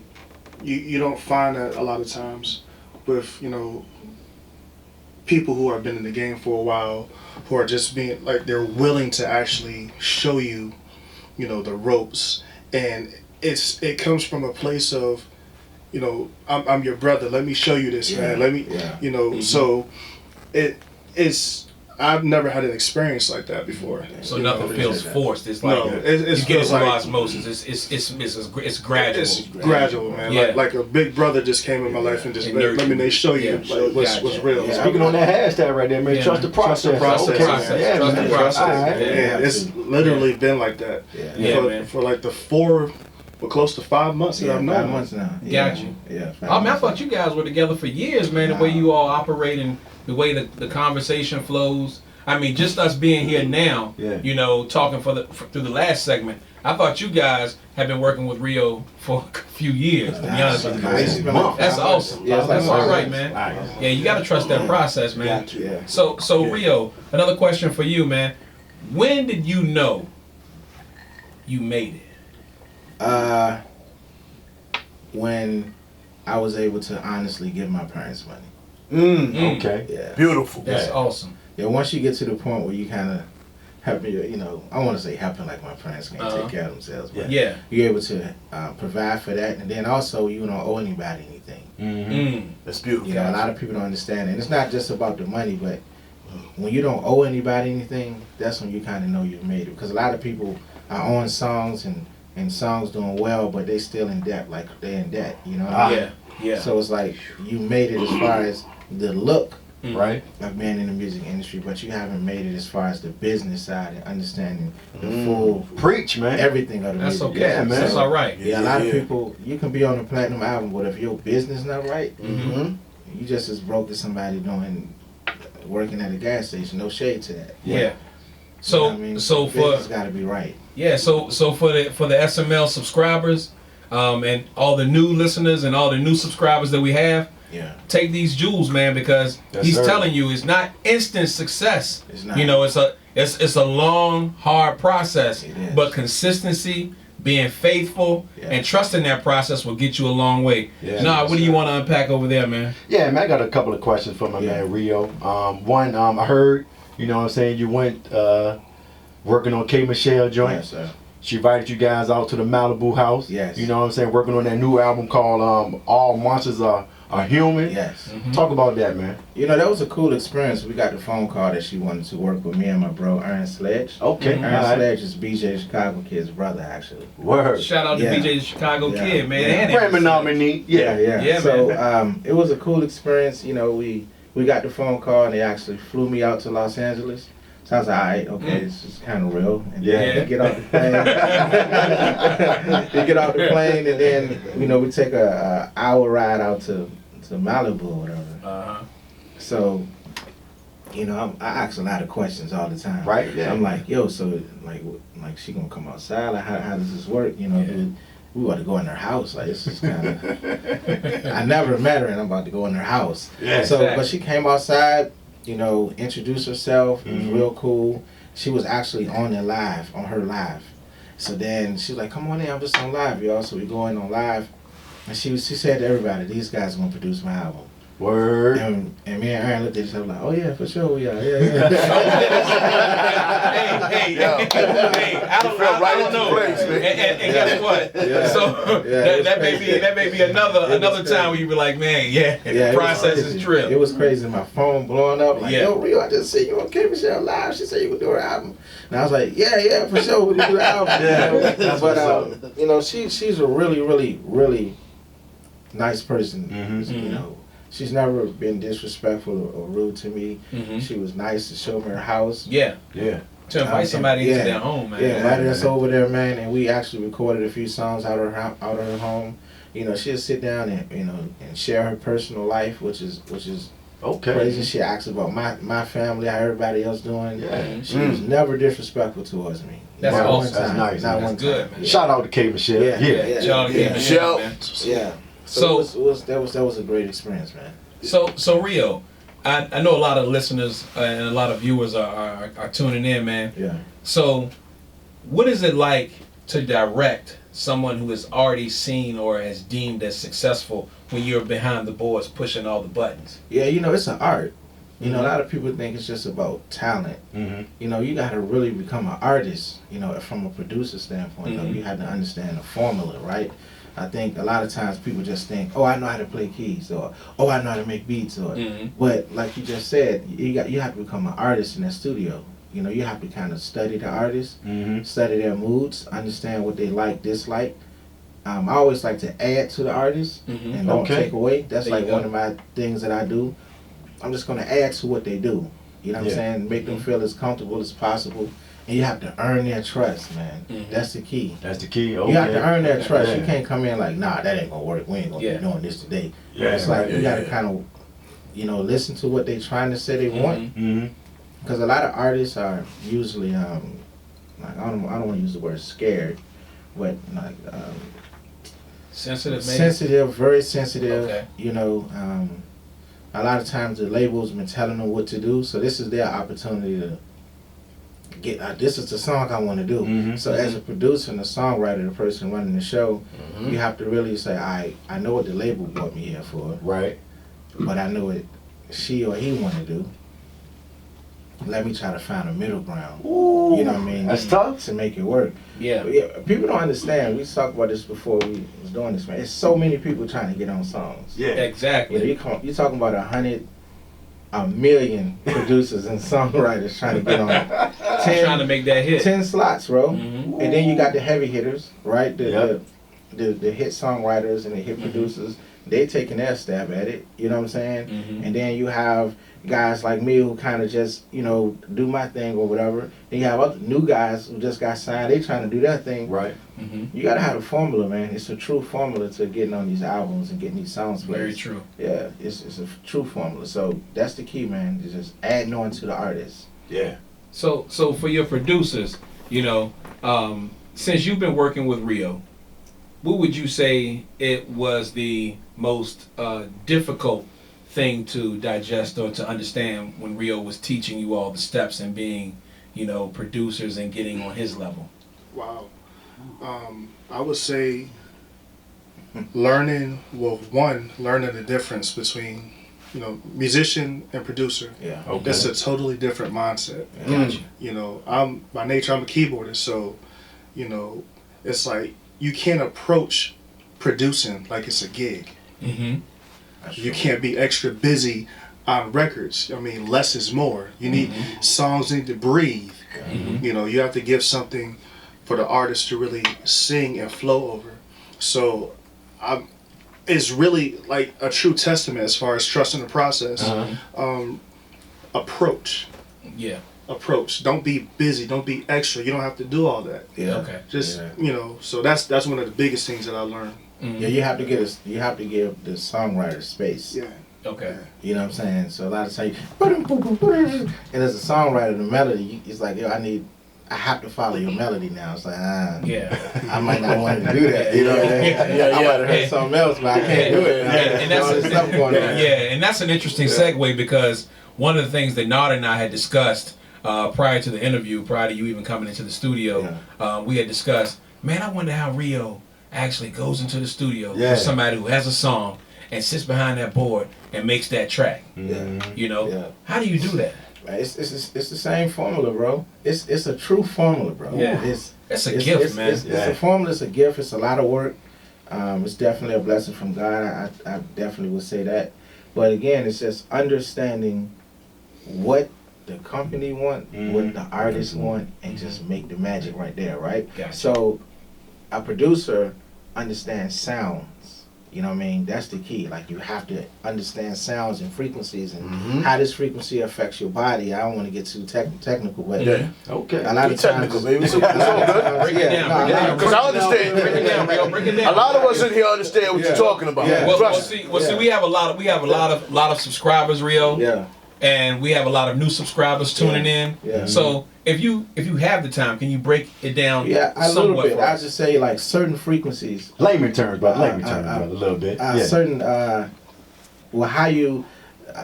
Speaker 6: you don't find that a lot of times with, you know, people who have been in the game for a while, who are just being like, they're willing to actually show you, you know, the ropes, and it comes from a place of, you know, I'm your brother. Let me show you this, man. Let me, you know. So it's. I've never had an experience like that before.
Speaker 2: So
Speaker 6: you
Speaker 2: nothing
Speaker 6: know?
Speaker 2: feels forced. It's like
Speaker 6: No, it
Speaker 2: you get it
Speaker 6: feels
Speaker 2: through
Speaker 6: like
Speaker 2: osmosis. It's gradual.
Speaker 6: it's gradual, man.
Speaker 2: Yeah.
Speaker 6: Like a big brother just came in my life and just
Speaker 2: And
Speaker 6: let me
Speaker 2: nurtured.
Speaker 6: show you
Speaker 2: Yeah.
Speaker 6: like, what's
Speaker 3: Gotcha.
Speaker 6: real.
Speaker 3: Yeah.
Speaker 4: Speaking on that hashtag right there, man,
Speaker 2: Yeah,
Speaker 4: trust the
Speaker 2: man.
Speaker 4: process.
Speaker 6: Trust the process.
Speaker 4: Okay.
Speaker 2: Process.
Speaker 4: Yeah,
Speaker 2: Trust the
Speaker 4: man.
Speaker 2: process.
Speaker 4: All right.
Speaker 2: Yeah.
Speaker 6: And it's literally been like that
Speaker 2: Yeah, man.
Speaker 6: for like the close to 5 months that I've known
Speaker 3: 5
Speaker 6: him.
Speaker 3: months now.
Speaker 2: Got you.
Speaker 3: Yeah.
Speaker 2: I mean, I thought you guys were together for years, man. The way you all operate and the way the conversation flows. I mean, just us being here now, you know, talking through the last segment. I thought you guys have been working with Rio for a few years. To be honest with you, that's awesome.
Speaker 3: Yeah, it's like
Speaker 2: That's all right,
Speaker 3: 5
Speaker 2: man.
Speaker 3: months.
Speaker 2: Yeah, you got to trust that process, man.
Speaker 3: Yeah.
Speaker 2: So Rio, another question for you, man. When did you know you made it?
Speaker 3: When I was able to honestly give my parents money.
Speaker 4: Okay.
Speaker 3: Yeah.
Speaker 5: Beautiful.
Speaker 2: That's awesome.
Speaker 3: Yeah, once you get to the point where you kind of helping, you know, I want to say helping like my parents can take care of themselves. But
Speaker 2: Yeah.
Speaker 3: you're able to provide for that, and then also you don't owe anybody anything.
Speaker 5: That's beautiful.
Speaker 3: You know, a lot of people don't understand it. And it's not just about the money, but when you don't owe anybody anything, that's when you kind of know you've made it. Because a lot of people are on songs and songs doing well, but they still in debt, like they're in debt, you know?
Speaker 2: Yeah.
Speaker 3: So it's like you made it as far as the look
Speaker 4: Right.
Speaker 3: of being in the music industry, but you haven't made it as far as the business side and understanding the full
Speaker 4: Preach, man.
Speaker 3: everything of the
Speaker 2: That's
Speaker 3: music.
Speaker 2: okay.
Speaker 4: Yeah, man.
Speaker 2: That's all right.
Speaker 3: Yeah, a lot of people, you can be on a platinum album, but if your business not right, you just as broke as somebody working at a gas station. No shade to that.
Speaker 2: Yeah.
Speaker 3: You know
Speaker 2: So
Speaker 3: what I mean?
Speaker 2: so
Speaker 3: business
Speaker 2: for
Speaker 3: got to be right.
Speaker 2: so for the SML subscribers, and all the new listeners and all the new subscribers that we have,
Speaker 3: Yeah.
Speaker 2: take these jewels, man, because
Speaker 4: Yes,
Speaker 2: he's
Speaker 4: sir.
Speaker 2: telling you it's not instant success.
Speaker 3: It's not.
Speaker 2: You know, it's a long, hard process.
Speaker 3: It is.
Speaker 2: But consistency, being faithful, and trusting that process will get you a long way.
Speaker 4: Yeah,
Speaker 2: Nah,
Speaker 4: yes,
Speaker 2: what do you
Speaker 4: sir.
Speaker 2: want to unpack over there, man?
Speaker 4: Yeah, man, I got a couple of questions for my man Rio. One, I heard, you know what I'm saying, you went working on K. Michelle joint.
Speaker 3: Yes, sir.
Speaker 4: She invited you guys out to the Malibu house.
Speaker 3: Yes.
Speaker 4: You know what I'm saying, working on that new album called All Monsters Are a human.
Speaker 3: Yes.
Speaker 4: Talk about that, man.
Speaker 3: You know, that was a cool experience. We got the phone call that she wanted to work with me and my bro, Aaron Sledge.
Speaker 4: Okay.
Speaker 3: Aaron
Speaker 4: All right.
Speaker 3: Sledge is BJ Chicago Kid's brother, actually.
Speaker 4: Word.
Speaker 2: Shout out to
Speaker 3: Yeah.
Speaker 2: BJ the Chicago
Speaker 3: Yeah.
Speaker 2: Kid, man.
Speaker 3: Yeah.
Speaker 2: And
Speaker 4: Grammy
Speaker 2: Aaron
Speaker 4: nominee. Yeah.
Speaker 2: Yeah,
Speaker 3: So it was a cool experience. You know, we got the phone call and they actually flew me out to Los Angeles. So I was like, all right, okay, this is kind of real. And
Speaker 4: Yeah.
Speaker 3: then we get off the plane. We get off the plane and then, you know, we take a hour ride out to Malibu or whatever.
Speaker 2: Uh-huh.
Speaker 3: So, you know, I ask a lot of questions all the time.
Speaker 4: Right, yeah.
Speaker 3: I'm like, yo, so like she gonna come outside? Like, how does this work? You know,
Speaker 2: Yeah.
Speaker 3: we want to go in her house. Like, this is kind of. I never met her, and I'm about to go in her house.
Speaker 4: Yeah,
Speaker 3: So,
Speaker 2: exactly.
Speaker 3: but she came outside. You know, introduced herself. It was
Speaker 4: Mhm.
Speaker 3: real cool. She was actually on her live. So then she was like, "Come on in, I'm just on live, y'all." So we go in on live, and she said to everybody, "These guys are gonna produce my album."
Speaker 4: Word.
Speaker 3: And me and Aaron looked at each other like, "Oh yeah, for sure we are." Yeah.
Speaker 2: hey, I don't know.
Speaker 5: place, man.
Speaker 2: And guess what?
Speaker 3: Yeah.
Speaker 2: So
Speaker 3: Yeah,
Speaker 2: that may be another
Speaker 3: crazy.
Speaker 2: time where you be like, man, yeah,
Speaker 3: Yeah,
Speaker 2: the
Speaker 3: it was
Speaker 2: process
Speaker 3: crazy.
Speaker 2: is trip.
Speaker 3: It was crazy. My phone blowing up. Like,
Speaker 2: Yeah.
Speaker 3: yo, Rio, I just see you on K Michelle Live. She said you would do her album. And I was like, yeah, for sure, we can do the album.
Speaker 4: Yeah,
Speaker 3: You know?
Speaker 4: that's
Speaker 3: But
Speaker 4: what's
Speaker 3: you know, she's a really, really, really nice person.
Speaker 4: Mhm.
Speaker 3: You know, she's never been disrespectful or rude to me.
Speaker 2: Mhm.
Speaker 3: She was nice to show me her house.
Speaker 2: Yeah,
Speaker 4: Yeah.
Speaker 2: to invite somebody into their home, man.
Speaker 3: Yeah, invited us over there, man, and we actually recorded a few songs out of her home. You know, she'll sit down and and share her personal life, which is
Speaker 4: Okay.
Speaker 3: crazy. She asks about my family, how everybody else doing.
Speaker 4: Yeah.
Speaker 3: She was never disrespectful towards me.
Speaker 2: That's
Speaker 3: Not
Speaker 2: awesome.
Speaker 3: one time.
Speaker 4: That's nice.
Speaker 3: Not
Speaker 4: That's
Speaker 3: one
Speaker 2: good,
Speaker 3: time.
Speaker 2: man.
Speaker 4: Shout out to K Michelle.
Speaker 3: Yeah.
Speaker 4: Yeah.
Speaker 2: Shout out to
Speaker 3: Yeah.
Speaker 2: Michelle, man.
Speaker 3: Yeah.
Speaker 2: So-
Speaker 3: that was a great experience, man.
Speaker 2: So Rio, I know a lot of listeners and a lot of viewers are tuning in, man.
Speaker 3: Yeah.
Speaker 2: So, what is it like to direct someone who is already seen or has deemed as successful when you're behind the boards pushing all the buttons?
Speaker 3: Yeah, you know, it's an art. You know, a lot of people think it's just about talent.
Speaker 4: Mm-hmm.
Speaker 3: You know, you got to really become an artist, you know, from a producer standpoint. You know, you have to understand the formula, right? I think a lot of times people just think, oh, I know how to play keys, or oh, I know how to make beats, or but like you just said, you have to become an artist in that studio. You know, you have to kind of study the artist,
Speaker 4: Mm-hmm.
Speaker 3: study their moods, understand what they like, dislike. I always like to add to the artist and don't
Speaker 4: Okay.
Speaker 3: take away. That's
Speaker 2: There you
Speaker 3: like
Speaker 2: go.
Speaker 3: one of my things that I do. I'm just going to add to what they do. You know what
Speaker 4: Yeah.
Speaker 3: I'm saying? Make them feel as comfortable as possible. And you have to earn their trust, man.
Speaker 2: Mhm.
Speaker 3: That's the key.
Speaker 4: That's the key. Okay.
Speaker 3: You have to earn their trust.
Speaker 4: Yeah.
Speaker 3: You can't come in like, nah, that ain't gonna work. We ain't gonna
Speaker 2: Yeah.
Speaker 3: be doing this today.
Speaker 4: Yeah,
Speaker 3: It's like
Speaker 4: yeah,
Speaker 3: you gotta
Speaker 4: yeah.
Speaker 3: kind of, listen to what they trying to say they want.
Speaker 4: Mm-hmm.
Speaker 3: Because a lot of artists are usually, like I don't want to use the word scared, but like
Speaker 2: Sensitive, maybe?
Speaker 3: sensitive, very sensitive.
Speaker 2: Okay.
Speaker 3: You know, a lot of times the labels been telling them what to do, so this is their opportunity to get. This is the song I want to do.
Speaker 4: Mhm.
Speaker 3: So as a producer and a songwriter, the person running the show, you have to really say, I know what the label brought me here for,
Speaker 4: Right.
Speaker 3: but I know what she or he want to do. Let me try to find a middle ground.
Speaker 4: Ooh,
Speaker 3: You know what I mean?
Speaker 4: That's tough.
Speaker 3: To make it work.
Speaker 2: Yeah.
Speaker 3: But yeah, people don't understand. We talked about this before we was doing this, man. There's so many people trying to get on songs.
Speaker 4: Yeah.
Speaker 2: Exactly.
Speaker 3: You're talking about 1,000,000 producers and songwriters trying to get on
Speaker 2: Trying to make that hit.
Speaker 3: 10 slots, bro.
Speaker 2: Mhm.
Speaker 3: And then you got the heavy hitters, right?
Speaker 4: Yep.
Speaker 3: The hit songwriters and the hit producers. They taking their stab at it. You know what I'm saying?
Speaker 2: Mhm.
Speaker 3: And then you have guys like me who kind of just, do my thing or whatever. Then you have other new guys who just got signed. They trying to do their thing.
Speaker 4: Right.
Speaker 2: Mhm.
Speaker 3: You gotta have a formula, man. It's a true formula to getting on these albums and getting these songs played.
Speaker 2: Very true.
Speaker 3: Yeah, it's a true formula. So that's the key, man. Is just adding on to the artist.
Speaker 4: Yeah.
Speaker 2: So for your producers, since you've been working with Rio, what would you say it was the most difficult thing to digest or to understand when Rio was teaching you all the steps and being, producers and getting on his level?
Speaker 6: Wow. I would say learning the difference between, musician and producer.
Speaker 3: Yeah.
Speaker 4: Okay.
Speaker 6: That's a totally different mindset.
Speaker 2: Gotcha.
Speaker 6: I'm by nature I'm a keyboardist, so, it's like you can't approach producing like it's a gig.
Speaker 2: Mm-hmm.
Speaker 6: You can't be extra busy on records. I mean, less is more. You need songs need to breathe. You know, you have to give something for the artist to really sing and flow over. So, it's really like a true testament as far as trusting the process. Approach.
Speaker 2: Yeah.
Speaker 6: Approach. Don't be busy. Don't be extra. You don't have to do all that.
Speaker 3: Yeah.
Speaker 2: Okay.
Speaker 6: Just you know. So that's one of the biggest things that I learned.
Speaker 3: Yeah, you have to give the songwriter space.
Speaker 6: Yeah.
Speaker 2: Okay.
Speaker 3: You know what I'm saying? So a lot of times, and as a songwriter, the melody, it's like, yo, I have to follow your melody now. It's like, I might not want to do that. You know what I mean? I might have heard something else, but I can't do it.
Speaker 2: And that's
Speaker 3: there's stuff going on.
Speaker 2: Yeah, and that's an interesting segue because one of the things that Nard and I had discussed prior to the interview, prior to you even coming into the studio, we had discussed, man, I wonder how Rio actually goes into the studio with somebody who has a song and sits behind that board and makes that track. You know, how do you do that?
Speaker 3: It's the same formula, bro. It's a true formula, bro.
Speaker 2: Yeah. It's a gift, man.
Speaker 3: It's a formula. It's a gift. It's a lot of work. It's definitely a blessing from God. I definitely would say that. But again, it's just understanding what the company want, what the artists want, and just make the magic right there, right?
Speaker 2: Gotcha.
Speaker 3: So a producer understands sounds. You know what I mean? That's the key. Like, you have to understand sounds and frequencies and how this frequency affects your body. I don't want to get too technical, but
Speaker 4: Okay.
Speaker 3: a lot of
Speaker 1: Technical,
Speaker 3: times,
Speaker 1: baby. It's all good.
Speaker 2: Break it down.
Speaker 1: Because I understand.
Speaker 2: Break it down, Rio. Break it down.
Speaker 1: A lot of us in here understand what you're talking about.
Speaker 3: Yeah.
Speaker 2: Well,
Speaker 1: Trust
Speaker 2: see, we have a lot of subscribers, Rio.
Speaker 3: Yeah.
Speaker 2: And we have a lot of new subscribers tuning in.
Speaker 3: Yeah.
Speaker 2: So if you have the time, can you break it down?
Speaker 3: Yeah, a
Speaker 2: somewhat
Speaker 3: little bit.
Speaker 2: for
Speaker 3: I
Speaker 2: us?
Speaker 3: just say like certain frequencies,
Speaker 4: Layman terms, brother. A little bit.
Speaker 3: certain how you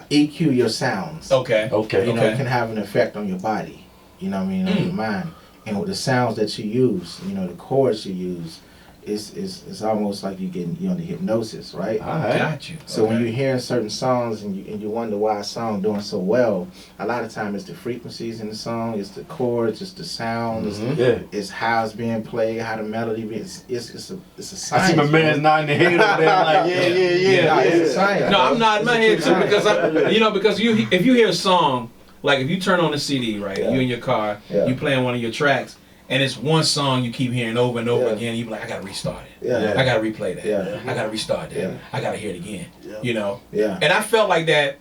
Speaker 3: EQ your sounds.
Speaker 2: Okay.
Speaker 4: Okay.
Speaker 3: You know,
Speaker 2: Okay.
Speaker 3: it can have an effect on your body. You know what I mean, on your mind, and with the sounds that you use, you know, the chords you use, it's almost like you're under hypnosis, right?
Speaker 4: All right.
Speaker 2: Got you.
Speaker 3: So when you're hearing certain songs and you wonder why a song doing so well, a lot of time it's the frequencies in the song, it's the chords, it's the sound, it's how it's being played, how the melody is. It's a science.
Speaker 4: I see my man's nodding his head up there like,
Speaker 3: Yeah, it's a science.
Speaker 2: No, I'm nodding my head too
Speaker 3: Science.
Speaker 2: because if you hear a song, like if you turn on the CD, right,
Speaker 3: Yeah.
Speaker 2: you in your car,
Speaker 3: Yeah.
Speaker 2: you playing one of your tracks, and it's one song you keep hearing over and over again, you be like, I gotta restart it.
Speaker 3: Yeah.
Speaker 2: I gotta replay that.
Speaker 3: Yeah.
Speaker 2: I gotta restart that.
Speaker 3: Yeah.
Speaker 2: I gotta hear it again. You know?
Speaker 3: Yeah.
Speaker 2: And I felt like that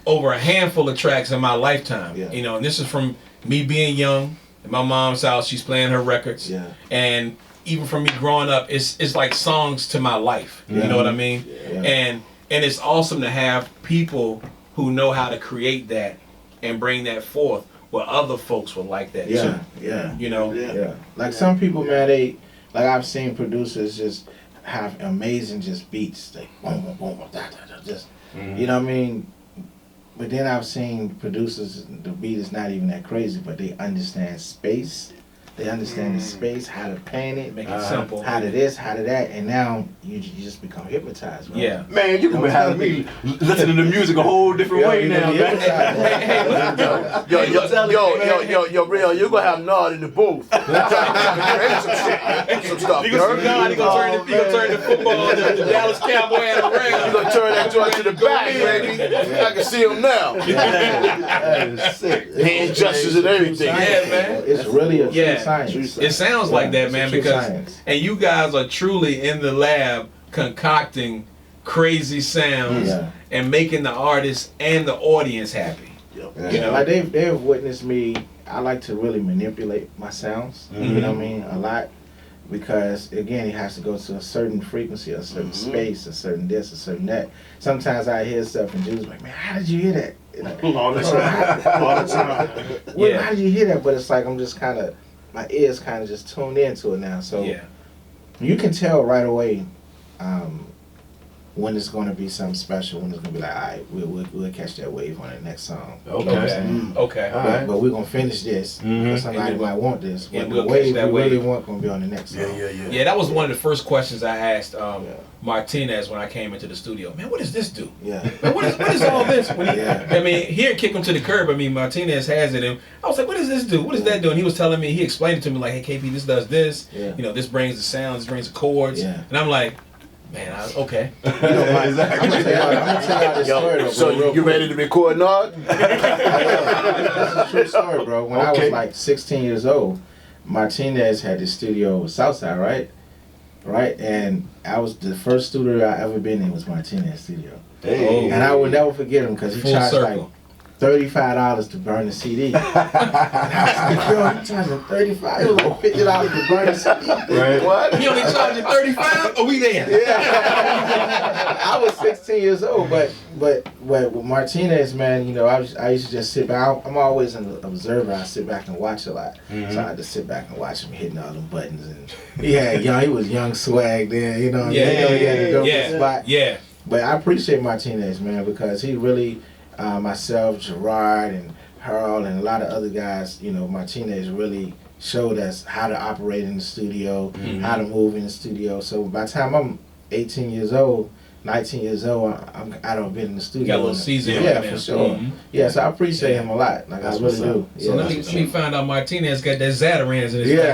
Speaker 2: over a handful of tracks in my lifetime.
Speaker 3: Yeah.
Speaker 2: You know, and this is from me being young, at my mom's house, she's playing her records.
Speaker 3: Yeah.
Speaker 2: And even from me growing up, it's like songs to my life. You
Speaker 3: Yeah.
Speaker 2: know what I mean?
Speaker 3: Yeah.
Speaker 2: And it's awesome to have people who know how to create that and bring that forth where other folks will like that
Speaker 3: Yeah.
Speaker 2: too.
Speaker 3: Yeah.
Speaker 2: You know?
Speaker 3: Yeah. Like some people, man, like I've seen producers just have amazing just beats, like boom, boom, boom, da, da, da, just, you know what I mean? But then I've seen producers, the beat is not even that crazy, but they understand space. They understand the space, how to paint it,
Speaker 2: Make it simple.
Speaker 3: how to this, how to that, and now you just become hypnotized, bro.
Speaker 2: Yeah.
Speaker 4: Man, you can be having me listening to music a whole different way now, man.
Speaker 1: Yo, Real, you're gonna have Nard in the booth. Some stuff.
Speaker 2: He gonna turn the football, the Dallas Cowboy
Speaker 1: You're
Speaker 2: around.
Speaker 1: gonna turn that joint to the back, baby. I can see him now.
Speaker 4: That is sick.
Speaker 1: Hand gestures and everything.
Speaker 2: Yeah, man.
Speaker 3: It's really a true
Speaker 2: Yeah.
Speaker 3: science.
Speaker 2: It sounds like that,
Speaker 3: it's a
Speaker 2: man,
Speaker 3: true
Speaker 2: because
Speaker 3: science.
Speaker 2: and you guys are truly in the lab concocting crazy sounds
Speaker 3: Yeah.
Speaker 2: and making the artist and the audience happy.
Speaker 3: Yeah.
Speaker 2: You know?
Speaker 3: Like they've witnessed me. I like to really manipulate my sounds. You know what I mean? A lot, because again, it has to go to a certain frequency, a certain space, a certain this, a certain that. Sometimes I hear stuff and dudes like, man, how did you hear that? Like,
Speaker 6: All the time. All the time.
Speaker 3: well,
Speaker 2: Yeah.
Speaker 3: how did you hear that? But it's like I'm just kind of, my ears kind of just tuned into it now. So
Speaker 2: Yeah.
Speaker 3: you can tell right away when it's going to be something special. When it's going to be like, all right, we'll catch that wave on the next song. You know what I'm
Speaker 4: Okay.
Speaker 3: saying?
Speaker 2: Okay.
Speaker 4: All right.
Speaker 3: But we're gonna finish this because somebody
Speaker 2: And then
Speaker 3: might want this.
Speaker 2: and
Speaker 3: But
Speaker 2: we'll
Speaker 3: the wave
Speaker 2: catch that
Speaker 3: we really
Speaker 2: wave.
Speaker 3: want gonna be on the next song.
Speaker 2: Yeah, that was one of the first questions I asked Martinez when I came into the studio. Man, what does this do?
Speaker 3: Yeah.
Speaker 2: Man, what is all this? When he,
Speaker 3: Yeah.
Speaker 2: I mean, here, kick him to the curb. I mean, Martinez has it, and I was like, "What does this do? What does that do?" And he was telling me, he explained it to me like, "Hey, KP, this does this.
Speaker 3: Yeah.
Speaker 2: You know, this brings the sound, this brings the chords."
Speaker 3: Yeah.
Speaker 2: And I'm like, Okay.
Speaker 3: You know, I'm gonna tell y'all this story though,
Speaker 1: So
Speaker 3: bro, real
Speaker 1: you
Speaker 3: quick.
Speaker 1: ready to record, Nard?
Speaker 3: This is a true story, bro. When I was
Speaker 1: Okay.
Speaker 3: like 16 years old, Martinez had this studio with Southside, right? Right, and I was the first studio I ever been in was Martinez studio,
Speaker 4: Hey.
Speaker 3: and I will never forget him because he
Speaker 2: Full
Speaker 3: charged
Speaker 2: circle.
Speaker 3: like $35 to burn the CD. And I was like, yo, you charging $35? It was like $50 to burn the CD.
Speaker 4: Right.
Speaker 1: What?
Speaker 2: He only charging 35? Are we there?
Speaker 3: I was 16 years old, but with Martinez, man, you know, I used to just sit back. I'm always an observer. I sit back and watch a lot, so I had to sit back and watch him hitting all them buttons. And he was young swag then, you know. He had the dopest spot.
Speaker 2: Yeah.
Speaker 3: But I appreciate Martinez, man, because he really, myself, Gerard, and Harold, and a lot of other guys, you know, Martinez really showed us how to operate in the studio, how to move in the studio. So by the time I'm 18 years old, 19 years old, I don't been in the studio.
Speaker 2: You got a little seasoning.
Speaker 3: Yeah,
Speaker 2: on there.
Speaker 3: for sure.
Speaker 2: Mhm.
Speaker 3: Yeah, so I appreciate him a lot. Like,
Speaker 4: That's
Speaker 3: I really
Speaker 4: what's up.
Speaker 3: do.
Speaker 2: So
Speaker 3: Yeah,
Speaker 2: let me find out Martinez got that Zatarans in his
Speaker 3: Yeah.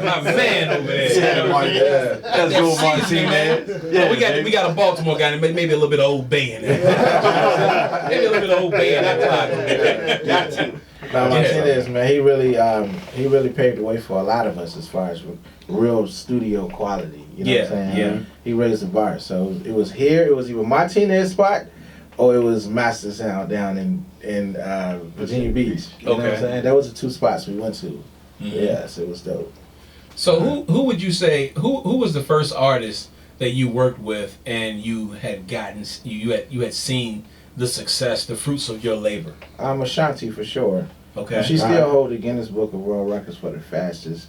Speaker 2: My man over there.
Speaker 4: Let's go, Martinez.
Speaker 2: Yeah, we got a Baltimore guy and maybe a little bit of Old Bay in there. Maybe a little bit of Old Bay in that pocket.
Speaker 3: Now Martinez, man, he really paved the way for a lot of us as far as real studio quality. You know what I'm saying?
Speaker 2: Yeah.
Speaker 3: He raised the bar. So it was either Martinez spot or it was Master Sound down in Virginia Beach. You know what I'm saying? That was the two spots we went to. Yeah, so it was dope.
Speaker 2: So who would you say who was the first artist that you worked with and you had gotten you had seen the success, the fruits of your labor?
Speaker 3: Ashanti for sure.
Speaker 2: Okay.
Speaker 3: She still holds the Guinness Book of World Records for the fastest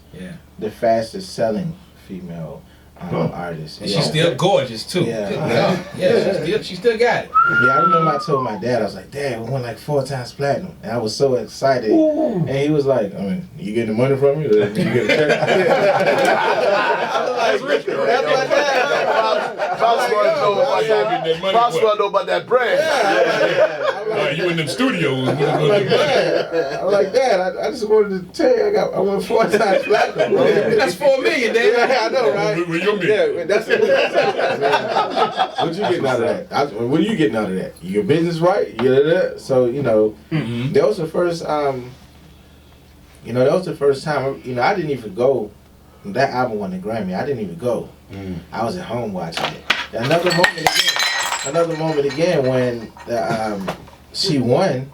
Speaker 3: selling female artist.
Speaker 2: And she's still gorgeous too.
Speaker 3: Yeah.
Speaker 2: Good God. Yeah, she still got it.
Speaker 3: Yeah, I remember I told my dad, I was like, Dad, we went like 4 times platinum. And I was so excited. And he was like, you getting the money from me? Or you get a check? I was like, that's my dad.
Speaker 1: Pops want to know about that bread.
Speaker 2: You in them studios.
Speaker 3: I'm like, Dad, I just wanted to tell you, I went 4 times platinum. Bro.
Speaker 2: That's $4 million, Dad.
Speaker 3: Yeah, I know, right? Yeah, that's what you getting out of that? What are you getting out of that? Your business, right? Yeah. So that was the first. That was the first time. I didn't even go. That album won the Grammy. I didn't even go. I was at home watching it. Another moment again when she won,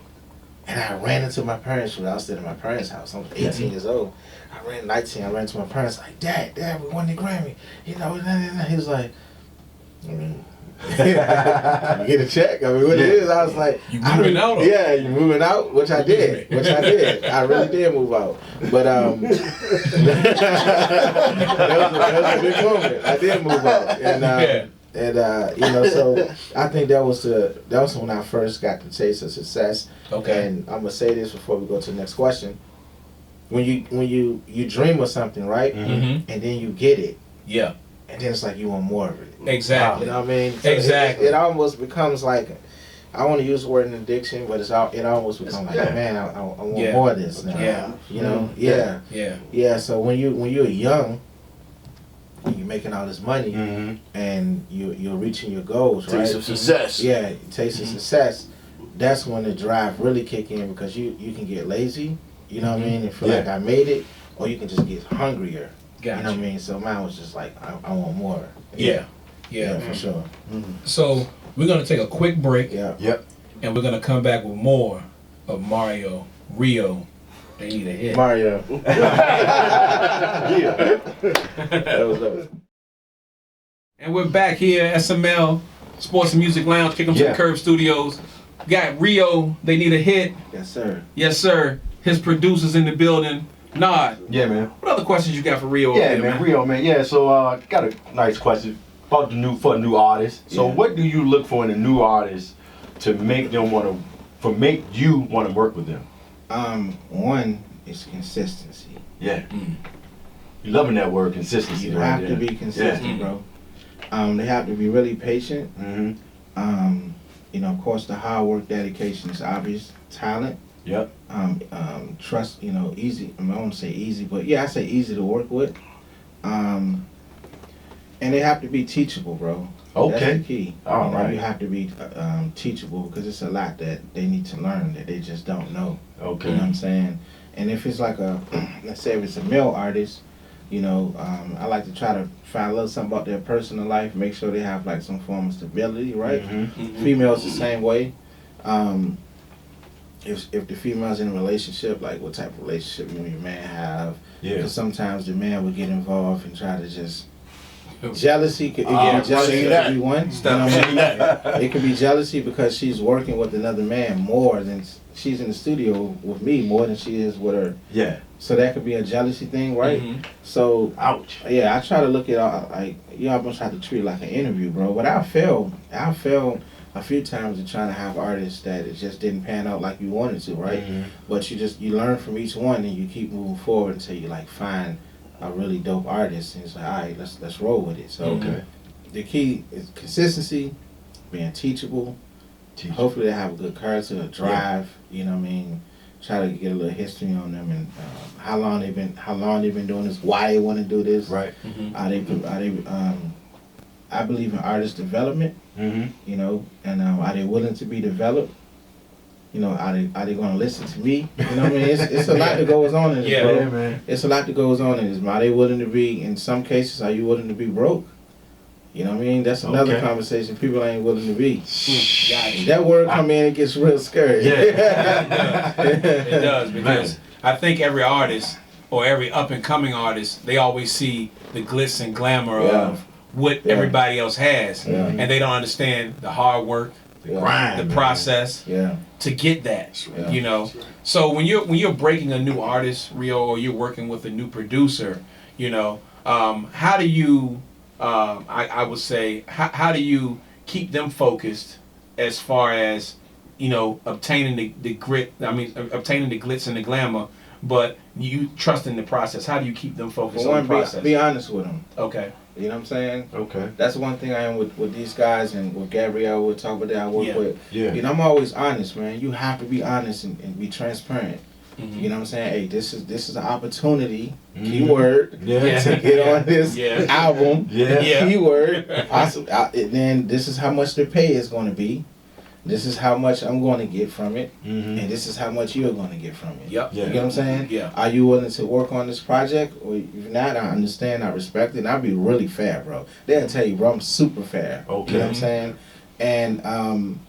Speaker 3: and I ran into my parents. I was still at my parents' house. I was 18 years old. I ran to my parents like, Dad, we won the Grammy. He was like, you get a check? What it is? I was like,
Speaker 2: You moving out?
Speaker 3: Yeah, you moving out? Which I did. I really did move out. But that was a big moment. I did move out. And so I think that was when I first got the taste of success.
Speaker 2: Okay.
Speaker 3: And I'm gonna say this before we go to the next question. When you dream of something, right?
Speaker 2: Mm-hmm.
Speaker 3: And then you get it.
Speaker 2: Yeah.
Speaker 3: And then it's like you want more of it.
Speaker 2: Exactly.
Speaker 3: You know what I mean? So
Speaker 2: Exactly.
Speaker 3: It almost becomes like, I want to use the word an addiction, but it almost becomes like, man, I want more of this now.
Speaker 2: Yeah.
Speaker 3: You know?
Speaker 2: Yeah.
Speaker 3: Yeah. So when you're young, you're making all this money, and you're reaching your goals, right?
Speaker 1: Taste of success.
Speaker 3: Yeah, taste of success. That's when the drive really kick in, because you can get lazy, you know what I mean, and feel like I made it, or you can just get hungrier.
Speaker 2: Gotcha.
Speaker 3: You know what I mean? So mine was just like, I want more.
Speaker 2: Yeah,
Speaker 3: for sure.
Speaker 2: So we're gonna take a quick break.
Speaker 3: Yeah.
Speaker 4: Yep.
Speaker 2: And we're gonna come back with more of Mario, Rio. They need a hit.
Speaker 3: Mario.
Speaker 4: Yeah.
Speaker 3: That was dope.
Speaker 2: And we're back here at SML Sports and Music Lounge. Kick them to the Curve Studios. Got Rio. They need a hit.
Speaker 3: Yes, sir.
Speaker 2: Yes, sir. His producers in the building. Nod.
Speaker 4: Yeah, man.
Speaker 2: What other questions you got for Rio?
Speaker 4: Yeah,
Speaker 2: over there,
Speaker 4: man. Rio, man. Yeah, so got a nice question about for a new artist. So what do you look for in a new artist to make them make you want to work with them?
Speaker 3: One is consistency.
Speaker 4: Yeah. You loving that word, consistency.
Speaker 3: You
Speaker 4: right
Speaker 3: have to
Speaker 4: there.
Speaker 3: be consistent, bro. They have to be really patient. Of course, the hard work, dedication is obvious. Talent.
Speaker 4: Yep.
Speaker 3: Trust. Easy. I don't want to say easy, but I say easy to work with. And they have to be teachable, bro.
Speaker 4: Okay.
Speaker 3: That's the key.
Speaker 4: All right.
Speaker 3: You have to be teachable because it's a lot that they need to learn that they just don't know.
Speaker 4: Okay.
Speaker 3: You know what I'm saying? And if it's like a, let's say if it's a male artist, you know, I like to try to find a little something about their personal life, make sure they have like some form of stability, right? Females the same way. If the female's in a relationship, like what type of relationship you and your man have.
Speaker 4: Yeah.
Speaker 3: Because sometimes the man would get involved and try to just jealousy. It could be jealousy
Speaker 5: see that.
Speaker 3: could be one. You know what I mean? It could be jealousy because she's working with another man more than she's in the studio with me more than she is with her.
Speaker 4: Yeah.
Speaker 3: So that could be a jealousy thing, right? So
Speaker 4: Ouch.
Speaker 3: yeah, I try to look at all like you almost have to treat it like an interview, bro. But I failed a few times in trying to have artists that it just didn't pan out like you wanted to, right? But you learn from each one and you keep moving forward until you like find a really dope artist and it's like, all right, let's roll with it. So the key is consistency, being teachable. Hopefully they have a good character, a drive. You know what I mean? Try to get a little history on them and how long they've been doing this, why they want to do this.
Speaker 4: Right.
Speaker 3: I believe in artist development. You know, and are they willing to be developed? You know, are they going to listen to me? You know what I mean? It's a lot that goes on in this, bro.
Speaker 4: Yeah, man.
Speaker 3: It's a lot that goes on in this. Are they willing to be, in some cases, are you willing to be broke? You know what I mean? That's another conversation people ain't willing to be. That word come in, it gets real scary.
Speaker 2: Yeah. It does, because I think every artist or every up-and-coming artist, they always see the glitz and glamour of what everybody else has. And they don't understand the hard work,
Speaker 4: Grind,
Speaker 2: the process to get that. You know, so when you're breaking a new artist, Rio, or you're working with a new producer, you know, how do you I would say how do you keep them focused as far as, you know, obtaining the grit, obtaining the glitz and the glamour, but you trust in the process? How do you keep them focused on the process?
Speaker 3: Be honest with them.
Speaker 2: Okay.
Speaker 3: You know what I'm saying?
Speaker 4: Okay.
Speaker 3: That's one thing I am with these guys and with Gabrielle, we'll talk about that I work with.
Speaker 4: Yeah.
Speaker 3: You know, I'm always honest, man. You have to be honest and be transparent. You know what I'm saying? Hey, this is an opportunity, keyword, to get on this album, keyword. Then this is how much the pay is going to be. This is how much I'm going to get from it, and this is how much you're going to get from it.
Speaker 2: Yep.
Speaker 3: You get what I'm saying?
Speaker 2: Yeah.
Speaker 3: Are you willing to work on this project? Or if not, I understand, I respect it, and I'll be really fair, bro. They'll tell you, bro, I'm super fair.
Speaker 4: Okay.
Speaker 3: You know what I'm saying? And,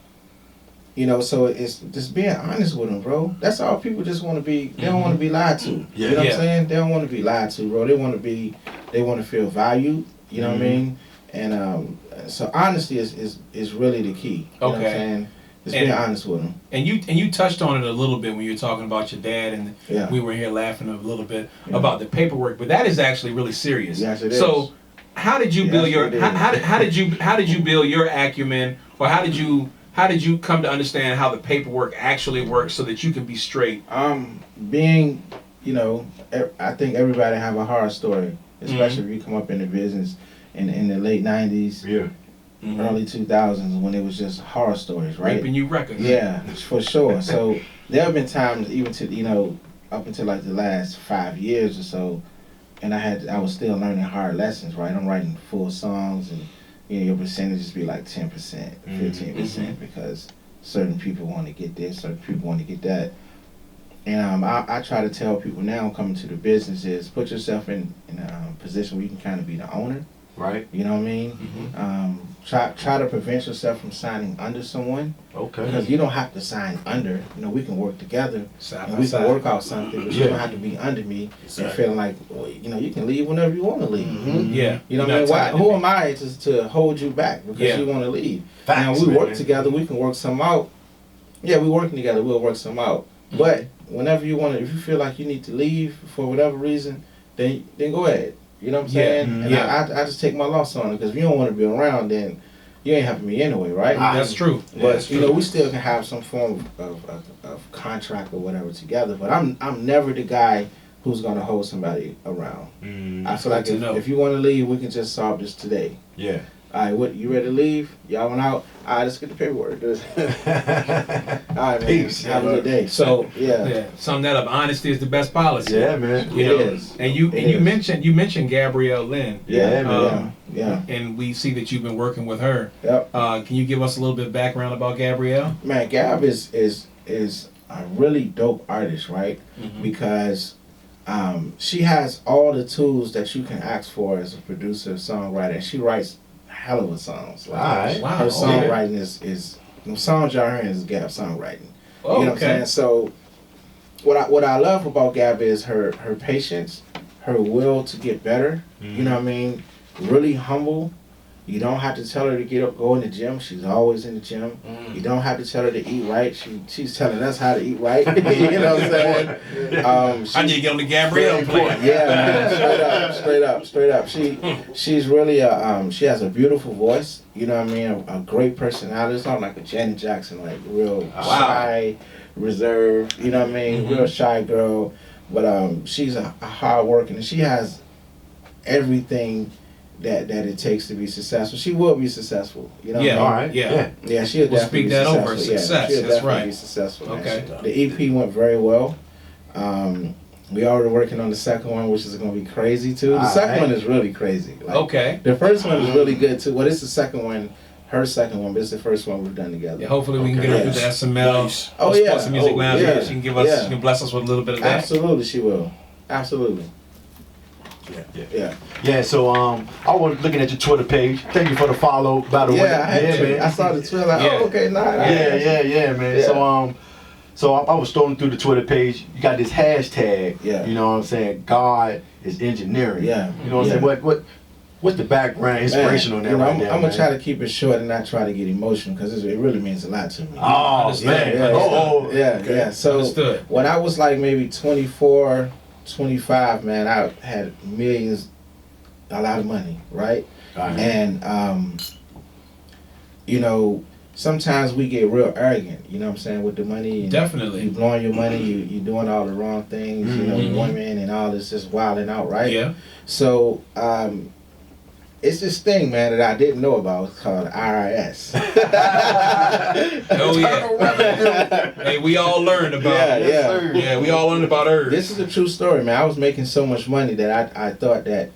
Speaker 3: you know, so it's just being honest with them, bro. That's all people just want to be. They don't want to be lied to. You know what I'm saying? They don't want to be lied to, bro. They want to feel valued. You know what I mean? And so honesty is really the key. You know what I'm saying? Just being honest with them.
Speaker 2: And you touched on it a little bit when you were talking about your dad, and we were here laughing a little bit about the paperwork, but that is actually really serious.
Speaker 3: Yes, it is.
Speaker 2: So how did you build your how did you build your acumen, or how did you come to understand how the paperwork actually works so that you can be straight?
Speaker 3: Being, you know, I think everybody have a horror story, especially if you come up in the business in the late 90s, early 2000s, when it was just horror stories, right?
Speaker 2: Raping you records.
Speaker 3: Yeah, for sure. So there have been times, even to, you know, up until like the last 5 years or so, and I was still learning hard lessons, right? I'm writing full songs, and you know, your percentages be like 10%, 15%, because certain people want to get this, certain people want to get that. And I try to tell people now coming to the business is put yourself in a position where you can kind of be the owner.
Speaker 4: Right.
Speaker 3: You know what I mean? Try to prevent yourself from signing under someone.
Speaker 4: Okay.
Speaker 3: Because you don't have to sign under. You know, we can work together
Speaker 2: Side
Speaker 3: and
Speaker 2: by
Speaker 3: we
Speaker 2: side.
Speaker 3: can work out something, but you don't have to be under me and feeling like, well, you know, you can leave whenever you want to leave.
Speaker 2: Yeah.
Speaker 3: You know what I mean? Why, who am I to hold you back because you want to leave?
Speaker 4: Facts,
Speaker 3: now, we work
Speaker 4: man.
Speaker 3: together, we can work some out. Yeah, we working together, we'll work some out. But whenever you want to, if you feel like you need to leave for whatever reason, then go ahead. You know what I'm saying? And I just take my loss on it, because if you don't want to be around, then you ain't helping me anyway, right?
Speaker 2: That's true.
Speaker 3: But you know, we still can have some form of contract or whatever together. But I'm never the guy who's gonna hold somebody around. I feel like if you want to leave, we can just solve this today.
Speaker 4: Yeah.
Speaker 3: All right, what, you ready to leave? Y'all went out? All right, let's get the paperwork. All right, man.
Speaker 4: Peace.
Speaker 3: Have a good day. So, yeah.
Speaker 2: Sum that up. Honesty is the best policy.
Speaker 4: Yeah, man.
Speaker 2: You know,
Speaker 3: It is.
Speaker 2: and you
Speaker 3: It is.
Speaker 2: mentioned Gabrielle Lynn.
Speaker 4: Yeah, man.
Speaker 3: Yeah.
Speaker 2: And we see that you've been working with her.
Speaker 3: Yep.
Speaker 2: Can you give us a little bit of background about Gabrielle?
Speaker 3: Man, Gab is a really dope artist, right?
Speaker 2: Mhm.
Speaker 3: Because she has all the tools that you can ask for as a producer, songwriter, and she writes hell of a songs. Like,
Speaker 4: Alright.
Speaker 2: Wow.
Speaker 3: her
Speaker 2: okay.
Speaker 3: songwriting is the songs y'all hearing is Gab songwriting.
Speaker 2: Oh,
Speaker 3: You know what I'm saying? So what I love about Gab is her patience, her will to get better. You know what I mean? Really humble. You don't have to tell her to get up, go in the gym. She's always in the gym. You don't have to tell her to eat right. She's telling us how to eat right. You know what I'm saying?
Speaker 2: I need to get on the Gabrielle plan.
Speaker 3: Yeah, man. Straight up. She's really she has a beautiful voice. You know what I mean? A great personality. It's not like a Janet Jackson, like real shy, reserved. You know what I mean? Real shy girl. But she's a hard worker, and she has everything that it takes to be successful. She will be successful. You know what I mean?
Speaker 4: All right.
Speaker 2: Yeah.
Speaker 3: Yeah, she'll
Speaker 2: We'll
Speaker 3: definitely
Speaker 2: speak
Speaker 3: be
Speaker 2: that
Speaker 3: successful.
Speaker 2: over. Success.
Speaker 3: Yeah, she'll
Speaker 2: That's
Speaker 3: definitely
Speaker 2: right.
Speaker 3: be successful. man.
Speaker 2: Okay.
Speaker 3: The EP went very well. We already working on the second one, which is going to be crazy too. The second one is really crazy. Like,
Speaker 2: Okay.
Speaker 3: the first one is really good too. Well, it's the second one, her second one, but it's the first one we've done together.
Speaker 2: Yeah, hopefully we can get her through the SML.
Speaker 3: Oh, yeah.
Speaker 2: Sports and Music
Speaker 3: Oh,
Speaker 2: Lounge.
Speaker 3: yeah.
Speaker 2: She can give us.
Speaker 3: Yeah.
Speaker 2: She can bless us with a little bit of that.
Speaker 3: Absolutely, she will. Absolutely. Yeah.
Speaker 4: Yeah, so I was looking at your Twitter page. Thank you for the follow, by the way.
Speaker 3: Yeah, I had to.
Speaker 4: man.
Speaker 3: I saw the Twitter. Like,
Speaker 2: Yeah.
Speaker 3: oh, okay, nah.
Speaker 4: Yeah, man.
Speaker 3: Yeah.
Speaker 4: So I was scrolling through the Twitter page. You got this hashtag.
Speaker 3: Yeah.
Speaker 4: You know what I'm saying? God is engineering.
Speaker 3: Yeah.
Speaker 4: You know what I'm saying? What's the background inspiration on that right
Speaker 3: I'm
Speaker 4: there?
Speaker 3: gonna try to keep it short and not try to get emotional because it really means a lot to me.
Speaker 4: Oh
Speaker 2: Understood.
Speaker 4: man.
Speaker 3: Yeah,
Speaker 2: Okay.
Speaker 3: yeah. So
Speaker 2: Understood.
Speaker 3: when I was like maybe 24, 25, man, I had millions, a lot of money, right?
Speaker 4: Alright.
Speaker 3: And you know, sometimes we get real arrogant, you know what I'm saying, with the money. And
Speaker 2: Definitely.
Speaker 3: You blowing your money, you doing all the wrong things, you know, women and all this just wilding out, right?
Speaker 2: Yeah.
Speaker 3: So it's this thing, man, that I didn't know about. It's called IRS.
Speaker 2: Oh yeah. Hey, we all learned about.
Speaker 3: Yeah.
Speaker 2: Yeah, we all learned about hers.
Speaker 3: This is a true story, man. I was making so much money that I thought I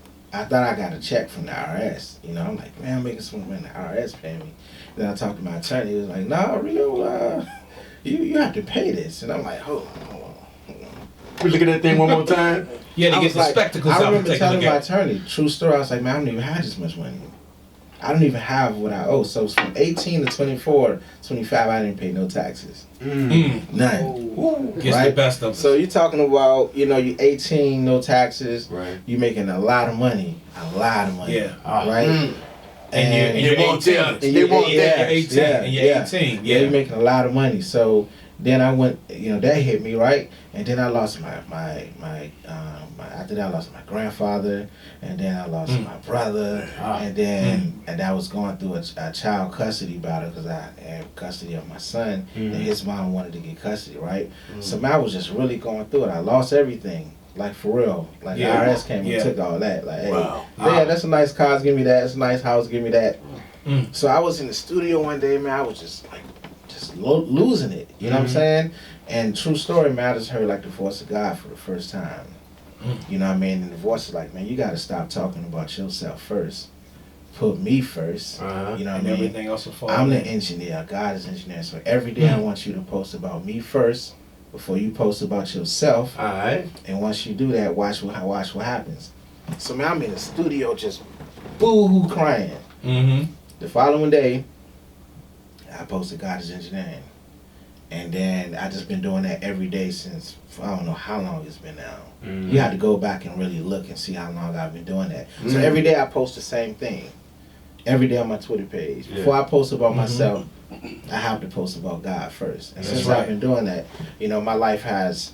Speaker 3: got a check from the IRS. You know, I'm like, man, I'm making so much money. The IRS paying me. Then I talked to my attorney. He was like, nah, Rio, you have to pay this. And I'm like, hold on.
Speaker 4: We look at that thing one more time.
Speaker 2: You had to
Speaker 3: I
Speaker 2: get
Speaker 3: was
Speaker 2: the
Speaker 3: like,
Speaker 2: spectacles
Speaker 3: I
Speaker 2: out and
Speaker 3: remember
Speaker 2: take a
Speaker 3: telling
Speaker 2: look
Speaker 3: my
Speaker 2: at it.
Speaker 3: attorney, true story. I was like, man, I don't even have this much money. I don't even have what I owe. So from 18 to 24, 25, I didn't pay no taxes. None.
Speaker 2: Gets
Speaker 3: Right?
Speaker 2: the best of us.
Speaker 3: So you're talking about, you 18, no taxes.
Speaker 4: Right.
Speaker 3: You're making a lot of money.
Speaker 2: Yeah.
Speaker 3: Right?
Speaker 2: And you're
Speaker 4: They want
Speaker 2: 18.
Speaker 4: them. They want
Speaker 2: You're
Speaker 4: that.
Speaker 2: 18. And you're 18.
Speaker 3: Yeah,
Speaker 2: Yeah.
Speaker 3: you're making a lot of money. So then I went, that hit me, right? And then I lost my after that I lost my grandfather, and then I lost my brother, and then and I was going through a child custody battle because I had custody of my son, and his mom wanted to get custody, right? So man, I was just really going through it. I lost everything. Like for real, like
Speaker 2: Yeah.
Speaker 3: IRS came and took all that. Like, hey,
Speaker 4: Wow.
Speaker 3: yeah, that's a nice car, give me that. It's a nice house, give me that. So I was in the studio one day, man. I was just like, losing it. You know what I'm saying? And true story, man. I just heard like the voice of God for the first time. You know what I mean? And the voice is like, man, you got to stop talking about yourself first. Put me first. You know what I
Speaker 2: And
Speaker 3: mean?
Speaker 2: everything else will fall.
Speaker 3: I'm the
Speaker 2: in.
Speaker 3: engineer. God is engineer. So every day I want you to post about me first before you post about yourself.
Speaker 4: All right.
Speaker 3: And once you do that, watch what happens. So man, I'm in the studio just boo-hoo crying. The following day, I posted God is engineering. And then I just been doing that every day since, I don't know how long it's been now. You have to go back and really look and see how long I've been doing that. So every day I post the same thing. Every day on my Twitter page.
Speaker 4: Yeah.
Speaker 3: Before I post about myself, I have to post about God first. And
Speaker 2: That's
Speaker 3: since
Speaker 2: right.
Speaker 3: I've been doing that, my life has,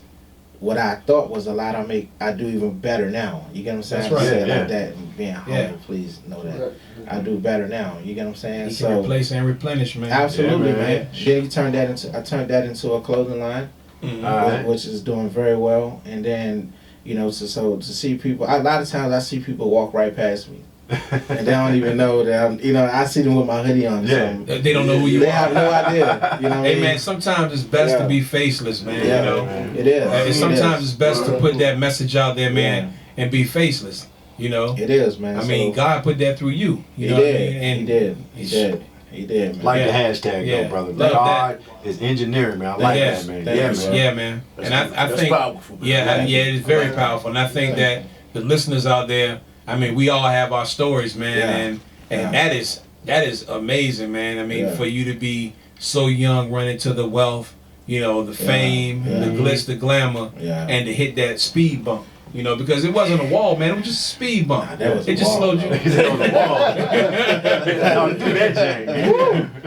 Speaker 3: what I thought was a lot, I do even better now. You get what I'm saying?
Speaker 2: That's right.
Speaker 3: I say it
Speaker 4: Yeah.
Speaker 3: like that and being humble,
Speaker 2: Yeah.
Speaker 3: please know that. I do better now. You get what I'm saying?
Speaker 2: You can replace and replenish, man.
Speaker 3: Absolutely,
Speaker 4: Yeah, man.
Speaker 3: man. Then I turned that into a clothing line,
Speaker 4: Alright.
Speaker 3: which is doing very well. And then, to see people, a lot of times I see people walk right past me. and they don't even know that I'm, I see them with my hoodie on. Or something.
Speaker 2: They don't know who you
Speaker 3: They
Speaker 2: are.
Speaker 3: have no idea. You know what I
Speaker 2: Hey
Speaker 3: mean?
Speaker 2: man, sometimes it's best
Speaker 3: Yeah.
Speaker 2: to be faceless, man.
Speaker 3: Yeah,
Speaker 2: You know,
Speaker 3: it is.
Speaker 2: and
Speaker 3: It
Speaker 2: sometimes
Speaker 3: is.
Speaker 2: it's best to put that message out there, man, and be faceless. You know,
Speaker 3: It is, man.
Speaker 2: I mean,
Speaker 3: So,
Speaker 2: God put that through you.
Speaker 3: he
Speaker 2: You know what I
Speaker 3: did.
Speaker 2: mean? And
Speaker 3: He did. He did. He did, man.
Speaker 4: Like
Speaker 2: Yeah.
Speaker 4: the hashtag,
Speaker 2: Yeah.
Speaker 4: though, brother.
Speaker 2: Love
Speaker 4: God is engineering, man. I like
Speaker 2: Yes.
Speaker 4: that, man.
Speaker 3: Thank
Speaker 4: Yeah,
Speaker 3: you,
Speaker 4: man.
Speaker 2: Yeah, man. And I
Speaker 5: That's
Speaker 2: think,
Speaker 5: powerful, man.
Speaker 2: yeah,
Speaker 3: Thank
Speaker 2: yeah,
Speaker 3: you.
Speaker 2: it's very
Speaker 3: Thank you.
Speaker 2: powerful. And I think
Speaker 3: Thank
Speaker 2: that the listeners out there, I mean, we all have our stories, man,
Speaker 3: Yeah.
Speaker 2: and
Speaker 3: Yeah.
Speaker 2: that is amazing, man. I mean,
Speaker 3: Yeah.
Speaker 2: for you to be so young, running to the wealth, the
Speaker 3: Yeah.
Speaker 2: fame,
Speaker 3: Yeah.
Speaker 2: the glitz, the glamour,
Speaker 3: Yeah.
Speaker 2: and to hit that speed bump. Because it wasn't a wall, man. It was just a speed bump.
Speaker 3: Nah, that was
Speaker 2: It
Speaker 3: a
Speaker 2: just
Speaker 3: wall,
Speaker 2: slowed
Speaker 3: bro.
Speaker 2: you.
Speaker 4: He said on the wall. No, do that, Jane.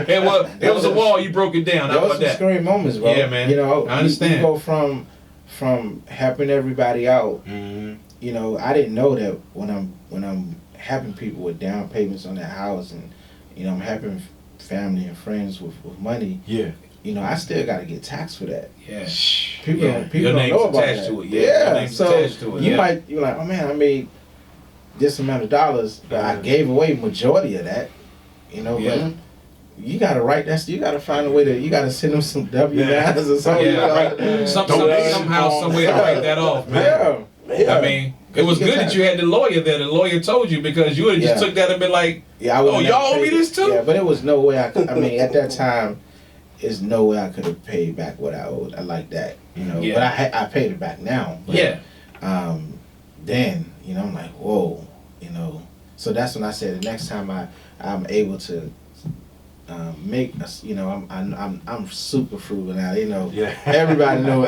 Speaker 2: It was a wall. You broke it down. How
Speaker 3: There was
Speaker 2: about
Speaker 3: some
Speaker 2: that?
Speaker 3: scary moments, bro.
Speaker 2: Yeah, man. I understand.
Speaker 3: You go from helping everybody out.
Speaker 4: Mm-hmm.
Speaker 3: I didn't know that when I'm helping people with down payments on their house, and I'm helping family and friends with money.
Speaker 4: Yeah.
Speaker 3: I still got to get taxed for that.
Speaker 2: Yeah.
Speaker 3: People
Speaker 2: Yeah.
Speaker 3: don't, people
Speaker 2: Your
Speaker 3: don't
Speaker 2: name's
Speaker 3: know about
Speaker 2: attached
Speaker 3: that.
Speaker 2: to it. Yeah. Your name's
Speaker 3: so
Speaker 2: attached to it.
Speaker 3: you
Speaker 2: Yeah.
Speaker 3: might you're like, oh man, I made this amount of dollars, but I gave away majority of that.
Speaker 2: Yeah.
Speaker 3: But you gotta write that. You gotta find a way to. You gotta send them some W-9s or something.
Speaker 2: Yeah,
Speaker 3: you know?
Speaker 2: right. Somehow, some way to write that off, man.
Speaker 3: Yeah.
Speaker 2: I mean, it was good that you had the lawyer there. The lawyer told you, because you would have just
Speaker 3: Yeah.
Speaker 2: took that and been like,
Speaker 3: Yeah, I would've
Speaker 2: oh,
Speaker 3: never
Speaker 2: y'all owe me
Speaker 3: paid it.
Speaker 2: this too?
Speaker 3: Yeah, but it was no way I could. I mean, at that time, there's no way I could have paid back what I owed. I like that,
Speaker 2: Yeah.
Speaker 3: But I paid it back now. But,
Speaker 2: Yeah.
Speaker 3: Then I'm like, whoa, So that's when I said the next time I'm able to make us, I'm super frugal now.
Speaker 4: Yeah.
Speaker 3: Everybody know.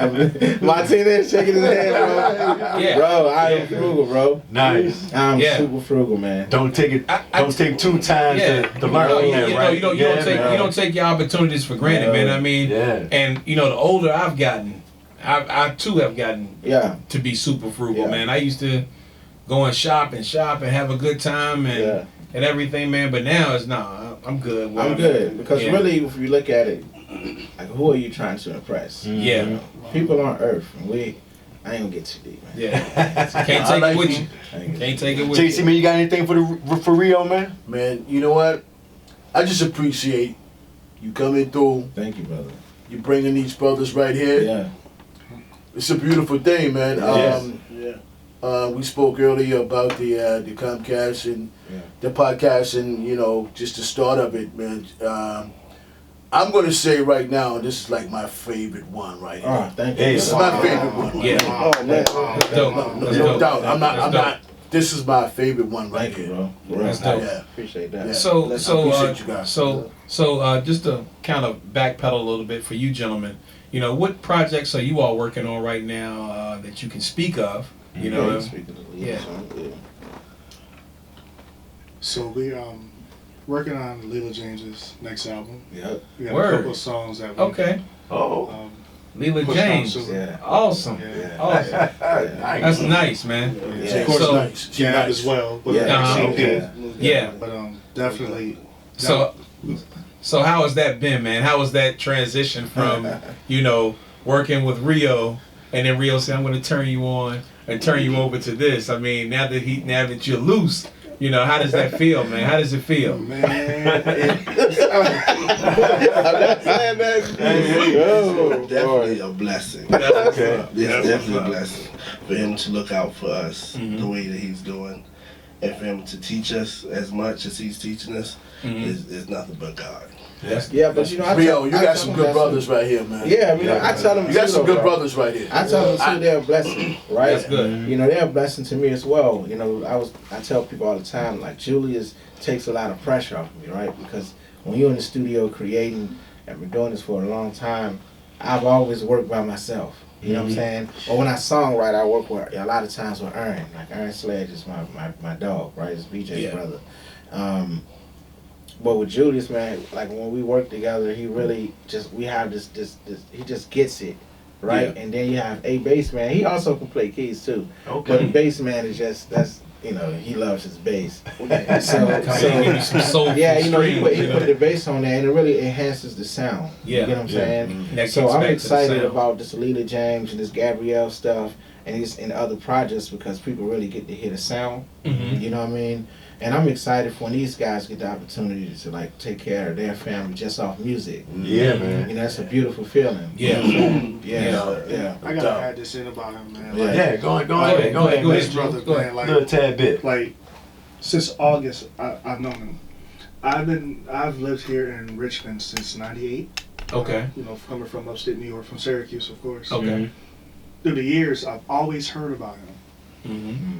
Speaker 3: Martinez shaking his head, bro.
Speaker 2: Yeah.
Speaker 3: Bro, I am frugal, bro.
Speaker 4: Nice.
Speaker 3: I'm
Speaker 2: Yeah.
Speaker 3: super frugal, man.
Speaker 4: Don't take it. Don't take 2 times
Speaker 2: Yeah.
Speaker 4: to learn on that, right?
Speaker 2: You don't take your opportunities for granted,
Speaker 3: No.
Speaker 2: man. I mean,
Speaker 4: Yeah.
Speaker 2: and the older I've gotten, I too have gotten
Speaker 3: Yeah.
Speaker 2: to be super frugal,
Speaker 3: Yeah.
Speaker 2: man. I used to go and shop and have a good time
Speaker 3: Yeah.
Speaker 2: and everything, man. But now it's I'm good.
Speaker 3: I'm good because
Speaker 2: Yeah.
Speaker 3: really, if you look at it, like, who are you trying to impress?
Speaker 2: Yeah.
Speaker 3: People on Earth, and I ain't gonna get too deep, man.
Speaker 2: Yeah. Can't take it with you.
Speaker 3: I ain't gonna
Speaker 2: Can't take it with
Speaker 4: JC,
Speaker 2: you.
Speaker 4: man, you got anything for Rio, man?
Speaker 5: Man, you know what? I just appreciate you coming through.
Speaker 3: Thank you, brother.
Speaker 5: You bringing these brothers right here.
Speaker 3: Yeah.
Speaker 5: It's a beautiful thing, man.
Speaker 3: Yes.
Speaker 5: We spoke earlier about the Comcast and the podcast, and just the start of it, man. I'm gonna say right now, this is like my favorite one right here.
Speaker 3: Oh, thank you.
Speaker 4: Hey,
Speaker 5: This is my favorite one. Right
Speaker 2: Yeah.
Speaker 5: here.
Speaker 3: Oh man.
Speaker 2: That's dope. That's
Speaker 5: No
Speaker 2: dope.
Speaker 5: doubt. I'm
Speaker 2: That's dope.
Speaker 5: not. This is my favorite one right
Speaker 3: Thank you,
Speaker 5: here.
Speaker 3: bro. For real.
Speaker 2: That's dope.
Speaker 5: Yeah.
Speaker 3: Appreciate that.
Speaker 5: Yeah.
Speaker 2: So
Speaker 5: I appreciate you guys.
Speaker 2: so just to kind of backpedal a little bit for you gentlemen, what projects are you all working on right now that you can speak of?
Speaker 3: Yeah, speaking of the
Speaker 2: Yeah.
Speaker 3: song,
Speaker 6: So we working on Leela James's next album.
Speaker 3: Yep.
Speaker 6: We got
Speaker 2: Word.
Speaker 6: a couple of songs that we
Speaker 2: Okay.
Speaker 4: Oh.
Speaker 2: Leela
Speaker 6: Push
Speaker 2: James.
Speaker 6: on to-
Speaker 3: Yeah.
Speaker 2: Awesome.
Speaker 6: Yeah.
Speaker 2: Awesome.
Speaker 3: Yeah.
Speaker 2: That's nice, man.
Speaker 3: Yeah.
Speaker 5: Of course,
Speaker 2: So-
Speaker 5: nice. She
Speaker 6: Gab
Speaker 5: nice.
Speaker 6: as well. But
Speaker 3: Yeah.
Speaker 2: Okay. Yeah.
Speaker 6: But definitely.
Speaker 2: So how has that been, man? How was that transition from, working with Rio, and then Rio said, I'm going to turn you on and turn you over to this. I mean, now that you're loose, how does that feel, man? How does it feel?
Speaker 6: Man,
Speaker 3: I'm not saying that. Oh,
Speaker 5: Definitely
Speaker 3: boy.
Speaker 5: a blessing.
Speaker 4: Okay.
Speaker 5: It's definitely a blessing for him to look out for us
Speaker 2: Mhm.
Speaker 5: the way that he's doing, and for him to teach us as much as he's teaching us
Speaker 2: Mhm.
Speaker 5: is nothing but God.
Speaker 3: Yeah, but I
Speaker 5: Rio,
Speaker 3: tell-
Speaker 5: you
Speaker 3: I
Speaker 5: got
Speaker 3: tell
Speaker 5: some
Speaker 3: them
Speaker 5: good
Speaker 3: that's
Speaker 5: brothers right here, man.
Speaker 3: Yeah, I tell them
Speaker 5: You got
Speaker 3: too,
Speaker 5: some
Speaker 3: though,
Speaker 5: good
Speaker 3: bro.
Speaker 5: brothers right here.
Speaker 3: I tell them too, they're a blessing, right?
Speaker 2: That's good.
Speaker 3: They're a blessing to me as well. I tell people all the time, like, Julius takes a lot of pressure off of me, right? Because when you're in the studio creating, and we're doing this for a long time, I've always worked by myself. You know what I'm saying? Or when I songwrite, I work with, a lot of times with Aaron. Like, Aaron Sledge is my dog, right? It's BJ's brother. But with Julius, man, like, when we work together, he really we have this he just gets it, right?
Speaker 2: Yeah.
Speaker 3: And then you have a bass man. He also can play keys too. But the
Speaker 4: Okay.
Speaker 3: bass man is he loves his bass.
Speaker 2: Come in and give you some soulful
Speaker 3: Yeah, he
Speaker 2: strings,
Speaker 3: put the bass on there, and it really enhances the sound.
Speaker 2: Yeah.
Speaker 3: You get what I'm saying?
Speaker 2: Mhm. That
Speaker 3: So
Speaker 2: kicks
Speaker 3: I'm
Speaker 2: back to the
Speaker 3: excited
Speaker 2: sound.
Speaker 3: about this Leela James and this Gabrielle stuff and other projects because people really get to hear the sound.
Speaker 2: Mhm.
Speaker 3: You know what I mean? And I'm excited for when these guys get the opportunity to like take care of their family just off music.
Speaker 4: Yeah, man.
Speaker 3: You know, that's a beautiful feeling.
Speaker 2: Yeah.
Speaker 3: Yeah.
Speaker 6: I gotta add this in about him, man.
Speaker 3: Yeah.
Speaker 6: Like,
Speaker 4: Yeah, go ahead,
Speaker 2: Go
Speaker 6: his
Speaker 2: ahead,
Speaker 6: brother,
Speaker 2: Go
Speaker 6: man.
Speaker 4: A little
Speaker 6: Like,
Speaker 4: tad bit.
Speaker 6: like since August, I've known him. I've lived here in Richmond since '98.
Speaker 2: Okay.
Speaker 6: You know, coming from upstate New York, from Syracuse, of course.
Speaker 2: Okay.
Speaker 6: Through the years, I've always heard about him.
Speaker 2: Mm-hmm.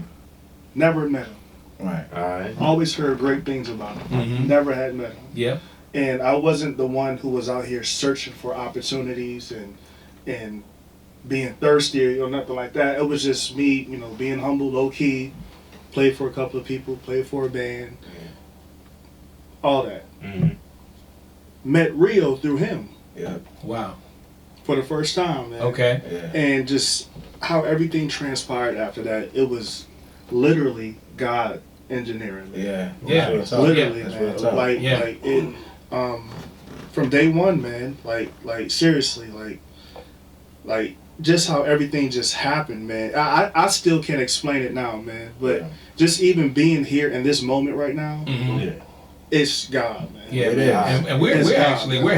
Speaker 6: Never met him.
Speaker 3: Right.
Speaker 4: All right.
Speaker 6: Always heard great things about him.
Speaker 2: Mhm.
Speaker 6: Never had met him.
Speaker 2: Yeah.
Speaker 6: And I wasn't the one who was out here searching for opportunities and being thirsty or nothing like that. It was just me, you know, being humble, low key, played for a couple of people, played for a band, all that.
Speaker 4: Mm-hmm.
Speaker 6: Met Rio through him
Speaker 3: Yeah.
Speaker 2: Wow.
Speaker 6: for the first time, man.
Speaker 2: Okay.
Speaker 3: Yeah.
Speaker 6: And just how everything transpired after that, it was literally God engineering, man.
Speaker 3: Yeah.
Speaker 2: Yeah.
Speaker 3: That's real talk.
Speaker 6: Literally,
Speaker 3: That's
Speaker 6: man.
Speaker 3: real talk.
Speaker 6: Like
Speaker 2: Yeah.
Speaker 6: it from day one, man, like seriously, like just how everything just happened, man. I still can't explain it now, man. But
Speaker 3: Yeah.
Speaker 6: just even being here in this moment right now,
Speaker 2: Mm-hmm.
Speaker 4: Yeah.
Speaker 6: it's God, man.
Speaker 2: Yeah,
Speaker 3: It
Speaker 2: man.
Speaker 3: is.
Speaker 2: And we're
Speaker 6: It's God,
Speaker 2: actually
Speaker 6: man.
Speaker 2: we're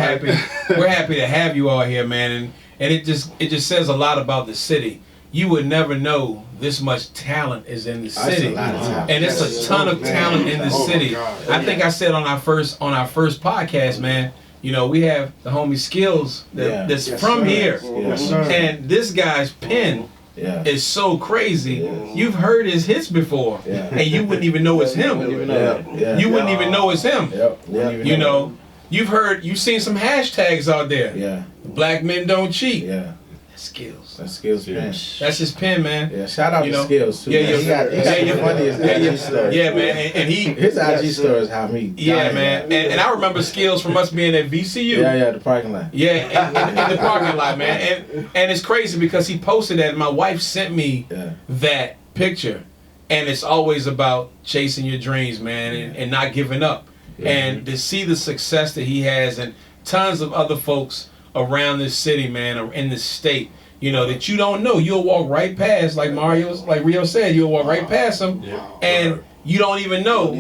Speaker 2: happy to have you all here, man. And it just says a lot about the city. You would never know this much talent is in the
Speaker 3: That's a
Speaker 2: city.
Speaker 3: lot of talent.
Speaker 2: And it's a ton of talent in the
Speaker 6: Oh, my
Speaker 2: city.
Speaker 6: God.
Speaker 2: I think I said on our first podcast, man, you know, we have the homie Skills that's
Speaker 6: Yes,
Speaker 2: from
Speaker 6: sir.
Speaker 2: here.
Speaker 6: Yes, sir.
Speaker 2: And this guy's pen
Speaker 3: Yeah.
Speaker 2: is so crazy.
Speaker 3: Yeah.
Speaker 2: You've heard his hits before.
Speaker 3: Yeah.
Speaker 2: And you wouldn't even know it's him.
Speaker 3: Wouldn't even know that. Yeah.
Speaker 2: You wouldn't even know it's him.
Speaker 3: Yep. Wouldn't even
Speaker 2: You know, you've seen some hashtags out there.
Speaker 3: Yeah.
Speaker 2: Black men don't cheat.
Speaker 3: Yeah.
Speaker 2: Skills.
Speaker 3: That's Skills pen.
Speaker 2: That's his pen, man.
Speaker 3: Yeah. Shout out
Speaker 2: You
Speaker 3: to
Speaker 2: know?
Speaker 3: Skills too.
Speaker 2: Yeah,
Speaker 3: man.
Speaker 2: yeah,
Speaker 3: He got
Speaker 2: yeah,
Speaker 3: the funniest IG stories.
Speaker 2: Yeah, man. And he,
Speaker 3: His IG stories how me.
Speaker 2: yeah, man. And I remember Skills from us being at VCU.
Speaker 3: Yeah, the parking lot.
Speaker 2: Yeah, in the parking lot, man. And it's crazy because he posted that. And my wife sent me
Speaker 3: Yeah.
Speaker 2: that picture. And it's always about chasing your dreams, man, and not giving up.
Speaker 3: Yeah.
Speaker 2: And to see the success that he has and tons of other folks around this city, man, or in this state, you know, that you don't know. You'll walk right past, like Rio said, you'll walk right past him, and you don't even know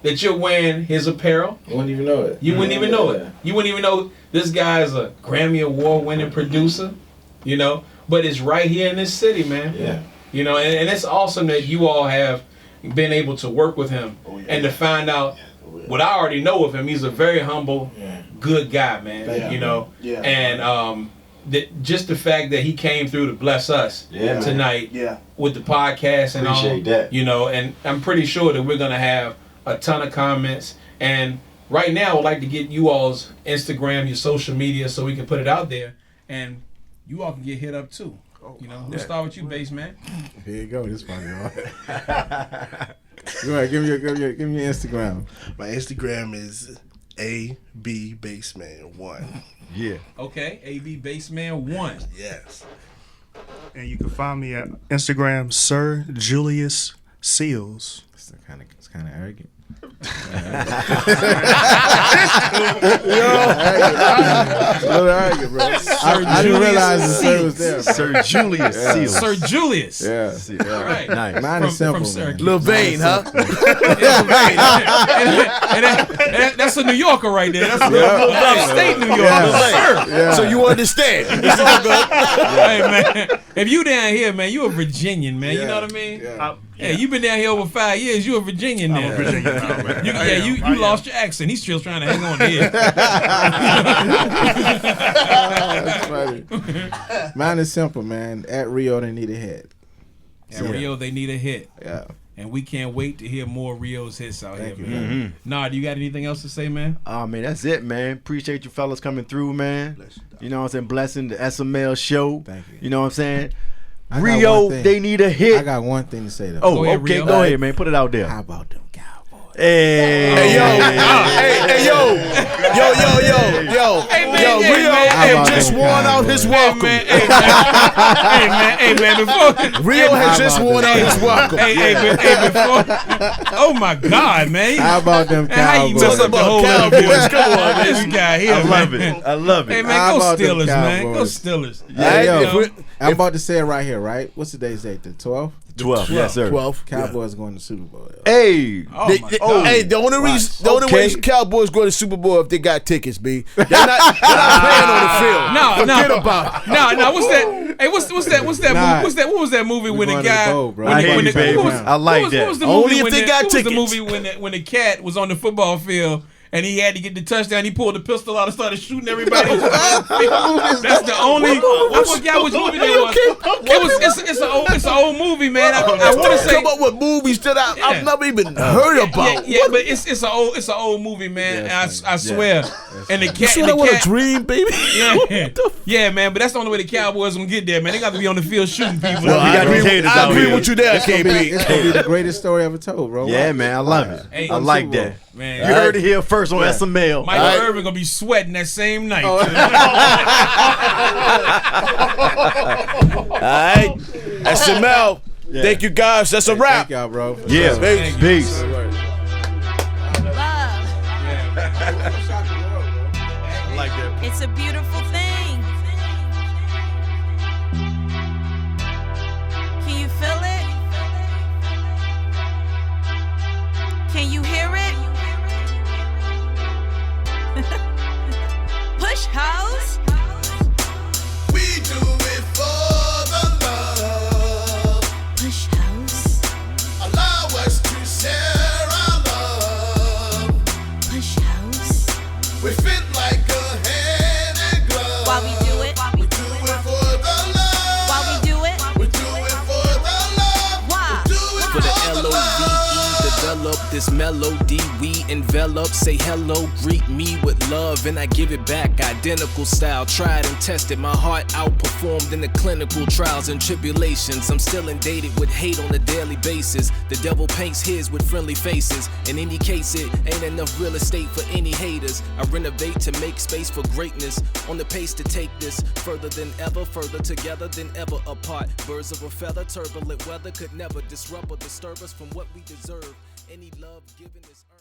Speaker 2: that you're wearing his apparel.
Speaker 3: You wouldn't even know it.
Speaker 2: You wouldn't even know it.
Speaker 3: Yeah.
Speaker 2: You wouldn't even know this guy is a Grammy Award winning producer, you know, but it's right here in this city, man.
Speaker 3: Yeah.
Speaker 2: You know, and it's awesome that you all have been able to work with him and to find out what I already know of him. He's a very humble, good guy, man.
Speaker 3: Yeah.
Speaker 2: You know,
Speaker 5: Yeah.
Speaker 2: and just the fact that he came through to bless us
Speaker 4: Yeah,
Speaker 2: tonight
Speaker 5: Yeah.
Speaker 2: with the podcast and all,
Speaker 4: Appreciate that.
Speaker 2: you know, and I'm pretty sure that we're gonna have a ton of comments. And right now, I'd like to get you all's Instagram, your social media, so we can put it out there, and you all can get hit up too. You know, we'll start with you, Bass Man.
Speaker 3: Here you go. This funny. Go ahead. Give me your Instagram.
Speaker 7: My Instagram is ABBassman1.
Speaker 4: Yeah.
Speaker 2: Okay, AB Bassman 1.
Speaker 7: Yes.
Speaker 6: And you can find me at Instagram, Sir Julius Seals.
Speaker 3: It's kind of arrogant. A little arrogant, bro. I didn't realize the sir was there.
Speaker 4: Sir Julius Seals.
Speaker 2: Sir Julius.
Speaker 3: Yeah.
Speaker 2: All right.
Speaker 4: Nice.
Speaker 3: Mine is simple,
Speaker 2: From
Speaker 3: man.
Speaker 2: Syracuse.
Speaker 7: Lil Vane, huh?
Speaker 2: And that's a New Yorker right there. That's upstate New York. Sir.
Speaker 3: Yeah.
Speaker 7: So you understand. It's all good.
Speaker 2: Hey, man. If you down here, man, you a Virginian, man. You know what I mean?
Speaker 3: Yeah.
Speaker 2: Hey, you been down here over 5 years. You a Virginian now.
Speaker 6: I'm a Virginia now, man.
Speaker 2: You lost your accent. He's still trying to hang on to it.
Speaker 3: That's funny. Mine is simple, man. At Rio, they need a hit.
Speaker 2: At Rio, they need a hit.
Speaker 3: Yeah.
Speaker 2: And we can't wait to hear more Rio's hits out
Speaker 3: Thank
Speaker 2: here,
Speaker 3: you,
Speaker 2: man. Nah, do you got anything else to say, man?
Speaker 4: Oh, man, that's it, man. Appreciate you fellas coming through, man. You know what I'm saying? Blessing the SML show.
Speaker 3: Thank you.
Speaker 4: You know what I'm saying?
Speaker 3: I got
Speaker 4: Rio,
Speaker 3: one thing.
Speaker 4: they need a
Speaker 3: I
Speaker 4: hit.
Speaker 3: got one thing to say though.
Speaker 4: Oh,
Speaker 2: Go ahead,
Speaker 4: okay.
Speaker 2: Rio.
Speaker 4: Go ahead, man. Put it out there.
Speaker 3: How about them Cowboys?
Speaker 4: Hey.
Speaker 7: Hey, yo. Hey, yo.
Speaker 2: Hey, man,
Speaker 7: Yo,
Speaker 2: hey,
Speaker 7: Rio
Speaker 2: man.
Speaker 3: How
Speaker 7: had
Speaker 3: about
Speaker 7: just
Speaker 3: them
Speaker 7: worn out
Speaker 3: Cowboys?
Speaker 7: his welcome.
Speaker 2: Hey, man, before.
Speaker 7: Rio had just worn out his welcome.
Speaker 2: Before. Oh, my God, man.
Speaker 3: How about them
Speaker 2: How you
Speaker 3: Cowboys?
Speaker 2: mess up the whole
Speaker 7: Cowboys,
Speaker 2: interview?
Speaker 7: come on, man.
Speaker 2: This guy here,
Speaker 4: I love
Speaker 2: man.
Speaker 4: it. I love
Speaker 2: Hey,
Speaker 4: it.
Speaker 2: man,
Speaker 3: How
Speaker 2: go
Speaker 3: about them
Speaker 2: Steelers, man. Go
Speaker 3: Cowboys?
Speaker 2: Steelers.
Speaker 3: Hey, yo,
Speaker 7: If we-
Speaker 3: I'm about to say it right here, right? What's today's date? The 12th?
Speaker 4: 12, yes, sir.
Speaker 5: 12.
Speaker 3: Cowboys going to Super Bowl.
Speaker 4: Hey.
Speaker 5: Hey, the only reason Cowboys go to Super Bowl if they got tickets, B. They're not playing on the field. Forget about it.
Speaker 2: No. What's that? Hey, what's that? What's that?
Speaker 3: Nah.
Speaker 2: What was that movie when the
Speaker 3: going to
Speaker 2: guy?
Speaker 3: the bowl, bro.
Speaker 4: I hear you, baby. I like that.
Speaker 2: What was the
Speaker 5: Only
Speaker 2: movie
Speaker 5: if
Speaker 2: when
Speaker 5: they got
Speaker 2: what was the
Speaker 5: tickets.
Speaker 2: movie when the cat was on the football field? And he had to get the touchdown. He pulled the pistol out and started shooting everybody. That's the only. I forgot which movie that was. It's an old movie, man. I want to say.
Speaker 5: Come up with movies that I've never even heard about.
Speaker 2: Yeah, but it's an old movie, man.
Speaker 3: Yeah,
Speaker 2: and I swear. And the cat.
Speaker 5: You sure that was a dream, baby?
Speaker 2: Yeah, man. But that's the only way the Cowboys gonna get there, man. They got to be on the field shooting people.
Speaker 5: Well, I agree
Speaker 4: here.
Speaker 5: with you there,
Speaker 3: It's gonna be
Speaker 5: KB.
Speaker 3: the greatest story ever told, bro.
Speaker 4: Yeah, man, I love it.
Speaker 2: Hey,
Speaker 4: I like that.
Speaker 2: Man,
Speaker 4: You heard it here first on SML.
Speaker 2: Michael Irvin gonna be sweating that same night.
Speaker 5: All right. SML. Thank you, guys. That's a wrap.
Speaker 3: Thank y'all, bro.
Speaker 4: Yeah, peace. I like that.
Speaker 8: It's a beautiful thing. Can you feel it? Can you hear it? Push house.
Speaker 7: We do it for the love.
Speaker 8: Push house.
Speaker 7: Allow us to share our love.
Speaker 8: Push house.
Speaker 7: We fit like a hand and glove.
Speaker 8: While we do it.
Speaker 7: We do it for the love.
Speaker 8: While we do it.
Speaker 7: We do it for the love.
Speaker 8: Why?
Speaker 7: We do it
Speaker 9: For the
Speaker 7: for the love.
Speaker 9: develop this melody, we envelop. Say hello, greet me with love, and I give it back. Identical style, tried and tested. My heart outperformed in the clinical trials and tribulations. I'm still inundated with hate on a daily basis. The devil paints his with friendly faces. In any case, it ain't enough real estate for any haters. I renovate to make space for greatness. On the pace to take this further than ever, further together than ever apart. Birds of a feather, turbulent weather could never disrupt or disturb us from what we deserve. Any love given is earned.